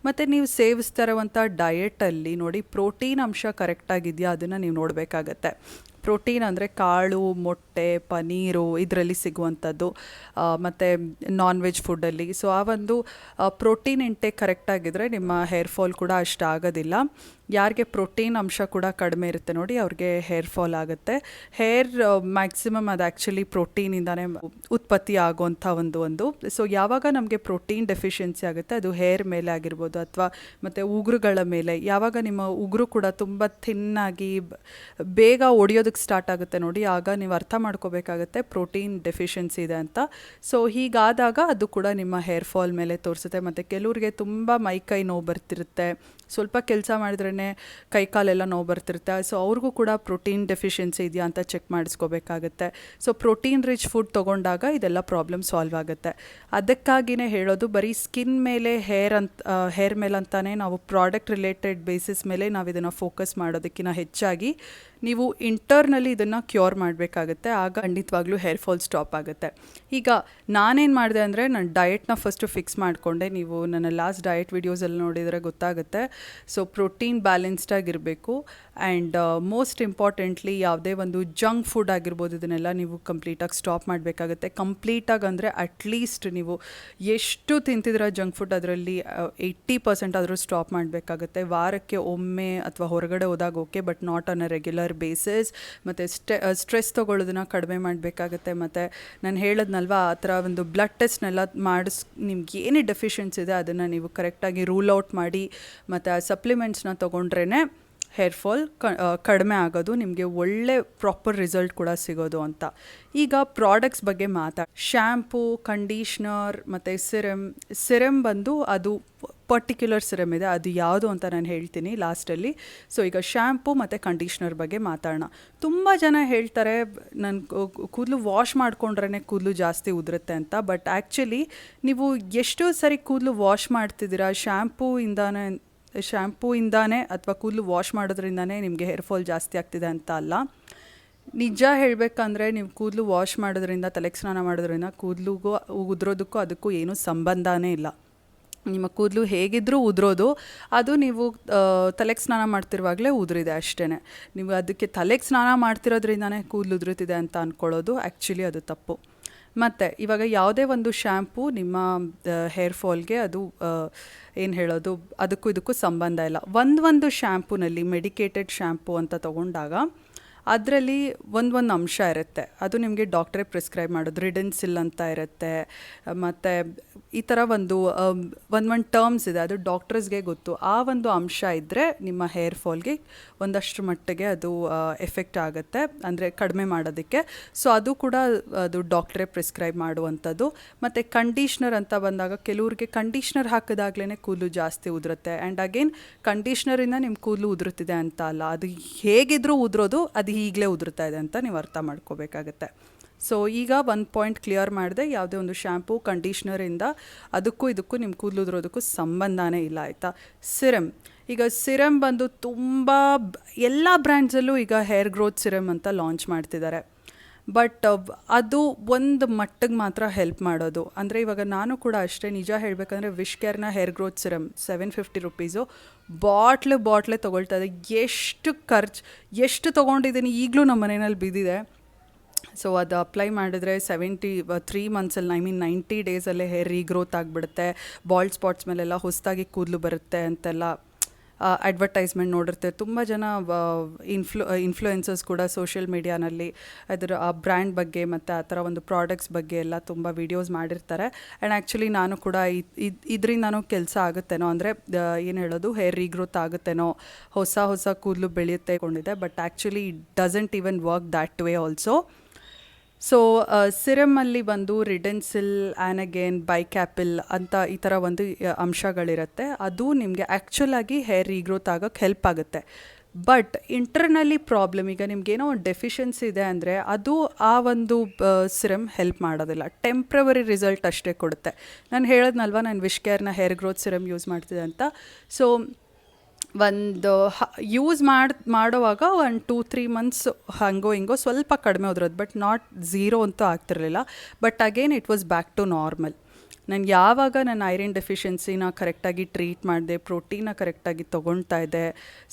ಮತ್ತು ನೀವು ಸೇವಿಸ್ತಾ ಇರುವಂಥ ಡಯಟಲ್ಲಿ ನೋಡಿ, ಪ್ರೋಟೀನ್ ಅಂಶ ಕರೆಕ್ಟಾಗಿದೆಯಾ ಅದನ್ನು ನೀವು ನೋಡಬೇಕಾಗತ್ತೆ. ಪ್ರೋಟೀನ್ ಅಂದರೆ ಕಾಳು, ಮೊಟ್ಟೆ, ಪನೀರು ಇದರಲ್ಲಿ ಸಿಗುವಂಥದ್ದು, ಮತ್ತು ನಾನ್ ವೆಜ್ ಫುಡ್ಡಲ್ಲಿ. ಸೊ ಆ ಒಂದು ಪ್ರೋಟೀನ್ ಇಂಟೇಕ್ ಕರೆಕ್ಟಾಗಿದ್ದರೆ ನಿಮ್ಮ ಹೇರ್ ಫಾಲ್ ಕೂಡ ಅಷ್ಟು ಆಗೋದಿಲ್ಲ. ಯಾರಿಗೆ ಪ್ರೋಟೀನ್ ಅಂಶ ಕೂಡ ಕಡಿಮೆ ಇರುತ್ತೆ ನೋಡಿ, ಅವ್ರಿಗೆ ಹೇರ್ ಫಾಲ್ ಆಗುತ್ತೆ. ಹೇರ್ ಮ್ಯಾಕ್ಸಿಮಮ್ ಅದು ಆ್ಯಕ್ಚುಲಿ ಪ್ರೋಟೀನಿಂದಾನೇ ಉತ್ಪತ್ತಿ ಆಗುವಂಥ ಒಂದು. ಸೊ ಯಾವಾಗ ನಮಗೆ ಪ್ರೋಟೀನ್ ಡೆಫಿಷಿಯನ್ಸಿ ಆಗುತ್ತೆ, ಅದು ಹೇರ್ ಮೇಲೆ ಆಗಿರ್ಬೋದು, ಅಥವಾ ಮತ್ತು ಉಗುರುಗಳ ಮೇಲೆ. ಯಾವಾಗ ನಿಮ್ಮ ಉಗುರು ಕೂಡ ತುಂಬ ಥಿನ್ನಾಗಿ ಬೇಗ ಒಡೆಯೋದಕ್ಕೆ ಸ್ಟಾರ್ಟ್ ಆಗುತ್ತೆ ನೋಡಿ, ಆಗ ನೀವು ಅರ್ಥ ಮಾಡ್ಕೋಬೇಕಾಗತ್ತೆ ಪ್ರೋಟೀನ್ ಡೆಫಿಷಿಯನ್ಸಿ ಇದೆ ಅಂತ. ಸೊ ಹೀಗಾದಾಗ ಅದು ಕೂಡ ನಿಮ್ಮ ಹೇರ್ ಫಾಲ್ ಮೇಲೆ ತೋರಿಸುತ್ತೆ. ಮತ್ತು ಕೆಲವ್ರಿಗೆ ತುಂಬ ಮೈಕೈ ನೋವು ಬರ್ತಿರುತ್ತೆ, ಸ್ವಲ್ಪ ಕೆಲಸ ಮಾಡಿದ್ರೇ ಕೈಕಾಲೆಲ್ಲ ನೋವು ಬರ್ತಿರುತ್ತೆ. ಸೊ ಅವ್ರಿಗೂ ಕೂಡ ಪ್ರೋಟೀನ್ ಡೆಫಿಷಿಯನ್ಸಿ ಇದೆಯಾ ಅಂತ ಚೆಕ್ ಮಾಡಿಸ್ಕೋಬೇಕಾಗತ್ತೆ. ಸೊ ಪ್ರೋಟೀನ್ ರಿಚ್ ಫುಡ್ ತೊಗೊಂಡಾಗ ಇದೆಲ್ಲ ಪ್ರಾಬ್ಲಮ್ ಸಾಲ್ವ್ ಆಗುತ್ತೆ. ಅದಕ್ಕಾಗಿಯೇ ಹೇಳೋದು, ಬರೀ ಸ್ಕಿನ್ ಮೇಲೆ ಹೇರ್ ಮೇಲೆ ಅಂತಾನೆ ನಾವು ಪ್ರಾಡಕ್ಟ್ ರಿಲೇಟೆಡ್ ಬೇಸಿಸ್ ಮೇಲೆ ನಾವು ಇದನ್ನು ಫೋಕಸ್ ಮಾಡೋದಕ್ಕಿಂತ ಹೆಚ್ಚಾಗಿ ನೀವು ಇಂಟರ್ನಲ್ಲಿ ಇದನ್ನು ಕ್ಯೂರ್ ಮಾಡಬೇಕಾಗತ್ತೆ. ಆಗ ಖಂಡಿತವಾಗ್ಲೂ ಹೇರ್ ಫಾಲ್ ಸ್ಟಾಪ್ ಆಗುತ್ತೆ. ಈಗ ನಾನೇನು ಮಾಡಿದೆ ಅಂದರೆ, ನಾನು ಡಯಟ್ನ ಫಸ್ಟು ಫಿಕ್ಸ್ ಮಾಡಿಕೊಂಡೆ. ನೀವು ನನ್ನ ಲಾಸ್ಟ್ ಡಯಟ್ ವಿಡಿಯೋಸಲ್ಲಿ ನೋಡಿದರೆ ಗೊತ್ತಾಗುತ್ತೆ. ಸೊ ಪ್ರೋಟೀನ್ ಬ್ಯಾಲೆನ್ಸ್ಡಾಗಿರಬೇಕು. ಆ್ಯಂಡ್ ಮೋಸ್ಟ್ ಇಂಪಾರ್ಟೆಂಟ್ಲಿ ಯಾವುದೇ ಒಂದು ಜಂಕ್ ಫುಡ್ ಆಗಿರ್ಬೋದು, ಇದನ್ನೆಲ್ಲ ನೀವು ಕಂಪ್ಲೀಟಾಗಿ ಸ್ಟಾಪ್ ಮಾಡಬೇಕಾಗುತ್ತೆ. ಕಂಪ್ಲೀಟಾಗಿ ಅಂದರೆ ಅಟ್ಲೀಸ್ಟ್ ನೀವು ಎಷ್ಟು ತಿಂತಿದ್ದೀರ ಜಂಕ್ ಫುಡ್ ಅದರಲ್ಲಿ 80% ಆದರೂ ಸ್ಟಾಪ್ ಮಾಡಬೇಕಾಗುತ್ತೆ. ವಾರಕ್ಕೆ ಒಮ್ಮೆ ಅಥವಾ ಹೊರಗಡೆ ಹೋದಾಗ okay, but not on a regular basis. ಮತ್ತು ಸ್ಟ್ರೆಸ್ ತೊಗೊಳ್ಳೋದನ್ನ ಕಡಿಮೆ ಮಾಡಬೇಕಾಗತ್ತೆ. ಮತ್ತು ನಾನು ಹೇಳಿದ್ನಲ್ವ, ಆ ಥರ ಒಂದು ಬ್ಲಡ್ ಟೆಸ್ಟ್ನೆಲ್ಲ ನಿಮ್ಗೆ ಏನೇ ಡೆಫಿಷಿಯನ್ಸಿ ಇದೆ ಅದನ್ನು ನೀವು ಕರೆಕ್ಟಾಗಿ ರೂಲ್ ಔಟ್ ಮಾಡಿ, ಮತ್ತು ಆ ಸಪ್ಲಿಮೆಂಟ್ಸ್ನ ತೊಗೊಂಡ್ರೇ ಹೇರ್ ಫಾಲ್ ಕಡಿಮೆ ಆಗೋದು, ನಿಮಗೆ ಒಳ್ಳೆ ಪ್ರಾಪರ್ ರಿಸಲ್ಟ್ ಕೂಡ ಸಿಗೋದು ಅಂತ. ಈಗ ಪ್ರಾಡಕ್ಟ್ಸ್ ಬಗ್ಗೆ ಶ್ಯಾಂಪೂ, ಕಂಡೀಷ್ನರ್ ಮತ್ತು ಸಿರಮ್ ಬಂದು ಅದು ಪರ್ಟಿಕ್ಯುಲರ್ ಸಿರಮ್ ಇದೆ, ಅದು ಯಾವುದು ಅಂತ ನಾನು ಹೇಳ್ತೀನಿ ಲಾಸ್ಟಲ್ಲಿ. ಸೊ ಈಗ ಶ್ಯಾಂಪೂ ಮತ್ತು ಕಂಡೀಷ್ನರ್ ಬಗ್ಗೆ ಮಾತಾಡೋಣ. ತುಂಬ ಜನ ಹೇಳ್ತಾರೆ ನನ್ನ ಕೂದಲು ವಾಶ್ ಮಾಡ್ಕೊಂಡ್ರೇ ಕೂದಲು ಜಾಸ್ತಿ ಉದುರುತ್ತೆ ಅಂತ. ಬಟ್ ಆ್ಯಕ್ಚುಲಿ ನೀವು ಎಷ್ಟು ಸರಿ ಕೂದಲು ವಾಶ್ ಮಾಡ್ತಿದ್ದೀರಾ, ಶ್ಯಾಂಪೂಯಿಂದಾನೇ ಅಥವಾ ಕೂದಲು ವಾಶ್ ಮಾಡೋದ್ರಿಂದಾನೇ ನಿಮಗೆ ಹೇರ್ ಫಾಲ್ ಜಾಸ್ತಿ ಆಗ್ತಿದೆ ಅಂತ ಅಲ್ಲ. ನಿಜ ಹೇಳಬೇಕಂದ್ರೆ ನೀವು ಕೂದಲು ವಾಶ್ ಮಾಡೋದ್ರಿಂದ ತಲೆಗೆ ಸ್ನಾನ ಮಾಡೋದ್ರಿಂದ ಕೂದಲಿಗೂ ಉದುರೋದಕ್ಕೂ ಅದಕ್ಕೂ ಏನೂ ಸಂಬಂಧನೇ ಇಲ್ಲ. ನಿಮ್ಮ ಕೂದಲು ಹೇಗಿದ್ದರೂ ಉದುರೋದು, ಅದು ನೀವು ತಲೆಗೆ ಸ್ನಾನ ಮಾಡ್ತಿರುವಾಗಲೇ ಉದುರಿದೆ ಅಷ್ಟೇ. ನೀವು ಅದಕ್ಕೆ ತಲೆಗೆ ಸ್ನಾನ ಮಾಡ್ತಿರೋದ್ರಿಂದನೇ ಕೂದಲು ಉದುರುತ್ತಿದೆ ಅಂತ ಅಂದ್ಕೊಳ್ಳೋದು ಆ್ಯಕ್ಚುಲಿ ಅದು ತಪ್ಪು. ಮತ್ತು ಇವಾಗ ಯಾವುದೇ ಒಂದು ಶ್ಯಾಂಪು ನಿಮ್ಮ ಹೇರ್ ಫಾಲ್ಗೆ ಅದು ಏನು ಹೇಳೋದು, ಅದಕ್ಕೂ ಇದಕ್ಕೂ ಸಂಬಂಧ ಇಲ್ಲ. ಒಂದು ಶ್ಯಾಂಪೂನಲ್ಲಿ ಮೆಡಿಕೇಟೆಡ್ ಶ್ಯಾಂಪು ಅಂತ ತೊಗೊಂಡಾಗ ಅದರಲ್ಲಿ ಒಂದು ಅಂಶ ಇರುತ್ತೆ, ಅದು ನಿಮಗೆ ಡಾಕ್ಟ್ರೇ ಪ್ರಿಸ್ಕ್ರೈಬ್ ಮಾಡೋದು. ರಿಡೆನ್ಸಿಲ್ ಅಂತ ಇರುತ್ತೆ, ಮತ್ತು ಈ ಥರ ಒಂದು ಟರ್ಮ್ಸ್ ಇದೆ, ಅದು ಡಾಕ್ಟರ್ಸ್ಗೆ ಗೊತ್ತು. ಆ ಒಂದು ಅಂಶ ಇದ್ದರೆ ನಿಮ್ಮ ಹೇರ್ ಫಾಲ್ಗೆ ಒಂದಷ್ಟು ಮಟ್ಟಿಗೆ ಅದು ಎಫೆಕ್ಟ್ ಆಗುತ್ತೆ, ಅಂದರೆ ಕಡಿಮೆ ಮಾಡೋದಕ್ಕೆ. ಸೊ ಅದು ಕೂಡ ಅದು ಡಾಕ್ಟ್ರೇ ಪ್ರಿಸ್ಕ್ರೈಬ್ ಮಾಡುವಂಥದ್ದು. ಮತ್ತು ಕಂಡೀಷ್ನರ್ ಅಂತ ಬಂದಾಗ ಕೆಲವ್ರಿಗೆ ಕಂಡೀಷ್ನರ್ ಹಾಕಿದಾಗ್ಲೇ ಕೂದಲು ಜಾಸ್ತಿ ಉದುರುತ್ತೆ. ಆ್ಯಂಡ್ ಅಗೇನ್ ಕಂಡೀಷ್ನರಿಂದ ನಿಮ್ಮ ಕೂದಲು ಉದುರುತ್ತಿದೆ ಅಂತ ಅಲ್ಲ, ಅದು ಹೇಗಿದ್ರೂ ಉದುರೋದು, ಅದು ಈಗಲೇ ಉದುರ್ತಾ ಇದೆ ಅಂತ ನೀವು ಅರ್ಥ ಮಾಡ್ಕೋಬೇಕಾಗತ್ತೆ. ಸೊ ಈಗ ಒಂದು ಪಾಯಿಂಟ್ ಕ್ಲಿಯರ್ ಮಾಡಿದೆ, ಯಾವುದೇ ಒಂದು ಶ್ಯಾಂಪು ಕಂಡೀಷ್ನರಿಂದ ಅದಕ್ಕೂ ಇದಕ್ಕೂ ನಿಮ್ಮ ಕೂದಲು ಉದುರೋದಕ್ಕೂ ಸಂಬಂಧನೇ ಇಲ್ಲ, ಆಯಿತಾ. ಸಿರಮ್, ಈಗ ಸಿರಮ್ ಬಂದು ತುಂಬ ಎಲ್ಲ ಬ್ರ್ಯಾಂಡ್ಸಲ್ಲೂ ಈಗ ಹೇರ್ ಗ್ರೋತ್ ಸಿರಮ್ ಅಂತ ಲಾಂಚ್ ಮಾಡ್ತಿದ್ದಾರೆ. ಬಟ್ ಅದು ಒಂದು ಮಟ್ಟಿಗೆ ಮಾತ್ರ ಹೆಲ್ಪ್ ಮಾಡೋದು. ಅಂದರೆ ಇವಾಗ ನಾನು ಕೂಡ ಅಷ್ಟೇ, ನಿಜ ಹೇಳಬೇಕಂದ್ರೆ ವಿಶ್ ಕೇರ್ನ ಹೇರ್ ಗ್ರೋತ್ ಸಿರಮ್ $750 ಬಾಟ್ಲೆ ತೊಗೊಳ್ತಾ ಇದೆ. ಎಷ್ಟು ತೊಗೊಂಡಿದ್ದೀನಿ ಈಗಲೂ ನಮ್ಮ ಮನೆಯಲ್ಲಿ ಬಿದ್ದಿದೆ. ಸೊ ಅದು ಅಪ್ಲೈ ಮಾಡಿದ್ರೆ 3 ಮಂತ್ಸಲ್ಲಿ 90 ಡೇಸಲ್ಲೇ ಹೇರ್ ರೀಗ್ರೋತ್ ಆಗಿಬಿಡುತ್ತೆ. ಬಾಲ್ಡ್ ಸ್ಪಾಟ್ಸ್ ಮೇಲೆಲ್ಲ ಹೊಸದಾಗಿ ಕೂದಲು ಬರುತ್ತೆ ಅಂತೆಲ್ಲ ಅಡ್ವರ್ಟೈಸ್ಮೆಂಟ್ ನೋಡಿರ್ತೀವಿ. ತುಂಬ ಜನ ಇನ್ಫ್ಲೂಯೆನ್ಸರ್ಸ್ ಕೂಡ ಸೋಷಿಯಲ್ ಮೀಡಿಯಾನಲ್ಲಿ ಅದರ ಆ ಬ್ರ್ಯಾಂಡ್ ಬಗ್ಗೆ ಮತ್ತು ಆ ಥರ ಒಂದು ಪ್ರಾಡಕ್ಟ್ಸ್ ಬಗ್ಗೆ ಎಲ್ಲ ತುಂಬ ವೀಡಿಯೋಸ್ ಮಾಡಿರ್ತಾರೆ. ಆ್ಯಂಡ್ ಆ್ಯಕ್ಚುಲಿ ನಾನು ಕೂಡ ಇದರಿಂದನೂ ಕೆಲಸ ಆಗುತ್ತೇನೋ, ಅಂದರೆ ಏನು ಹೇಳೋದು, ಹೇರ್ ರೀಗ್ರೋತ್ ಆಗುತ್ತೇನೋ, ಹೊಸ ಕೂದಲು ಬೆಳೆಯುತ್ತೆ ಕೊಂಡಿದೆ. But actually it doesn't even work that way also. So ಸಿರಮಲ್ಲಿ ಬಂದು ರಿಡೆನ್ಸಿಲ್, ಆ್ಯನಗೇನ್, ಬೈಕ್ಯಾಪಿಲ್ ಅಂತ ಈ ಥರ ಒಂದು ಅಂಶಗಳಿರುತ್ತೆ. ಅದು ನಿಮಗೆ ಆ್ಯಕ್ಚುಲಾಗಿ ಹೇರ್ ರೀಗ್ರೋತ್ ಆಗೋಕ್ಕೆ ಹೆಲ್ಪ್ ಆಗುತ್ತೆ. ಬಟ್ ಇಂಟರ್ನಲ್ಲಿ ಪ್ರಾಬ್ಲಮ್, ಈಗ ನಿಮಗೇನೋ ಒಂದು ಡೆಫಿಷಿಯನ್ಸಿ ಇದೆ ಅಂದರೆ ಅದು ಆ ಒಂದು ಸಿರಮ್ ಹೆಲ್ಪ್ ಮಾಡೋದಿಲ್ಲ, ಟೆಂಪ್ರವರಿ ರಿಸಲ್ಟ್ ಅಷ್ಟೇ ಕೊಡುತ್ತೆ. ನಾನು ಹೇಳಿದ್ನಲ್ವ, ನಾನು ವಿಶ್ ಕೇರ್ನ ಹೇರ್ ಗ್ರೋತ್ ಸಿರಮ್ ಯೂಸ್ ಮಾಡ್ತಿದ್ದೆ ಅಂತ. ಸೊ ಯೂಸ್ ಮಾಡೋವಾಗ 2-3 ಮಂತ್ಸ್ ಹಂಗೋ ಹಿಂಗೋ ಸ್ವಲ್ಪ ಕಡಿಮೆ ಹೋದ್ರದ್ದು, ಬಟ್ ನಾಟ್ ಝೀರೋ ಅಂತೂ ಆಗ್ತಿರಲಿಲ್ಲ. But again it was back to normal. ನಾನು ಯಾವಾಗ ನನ್ನ ಐರನ್ ಡೆಫಿಷಿಯನ್ಸಿನ ಕರೆಕ್ಟಾಗಿ ಟ್ರೀಟ್ ಮಾಡಿದೆ, ಪ್ರೋಟೀನ ಕರೆಕ್ಟಾಗಿ ತೊಗೊಳ್ತಾ ಇದ್ದೆ,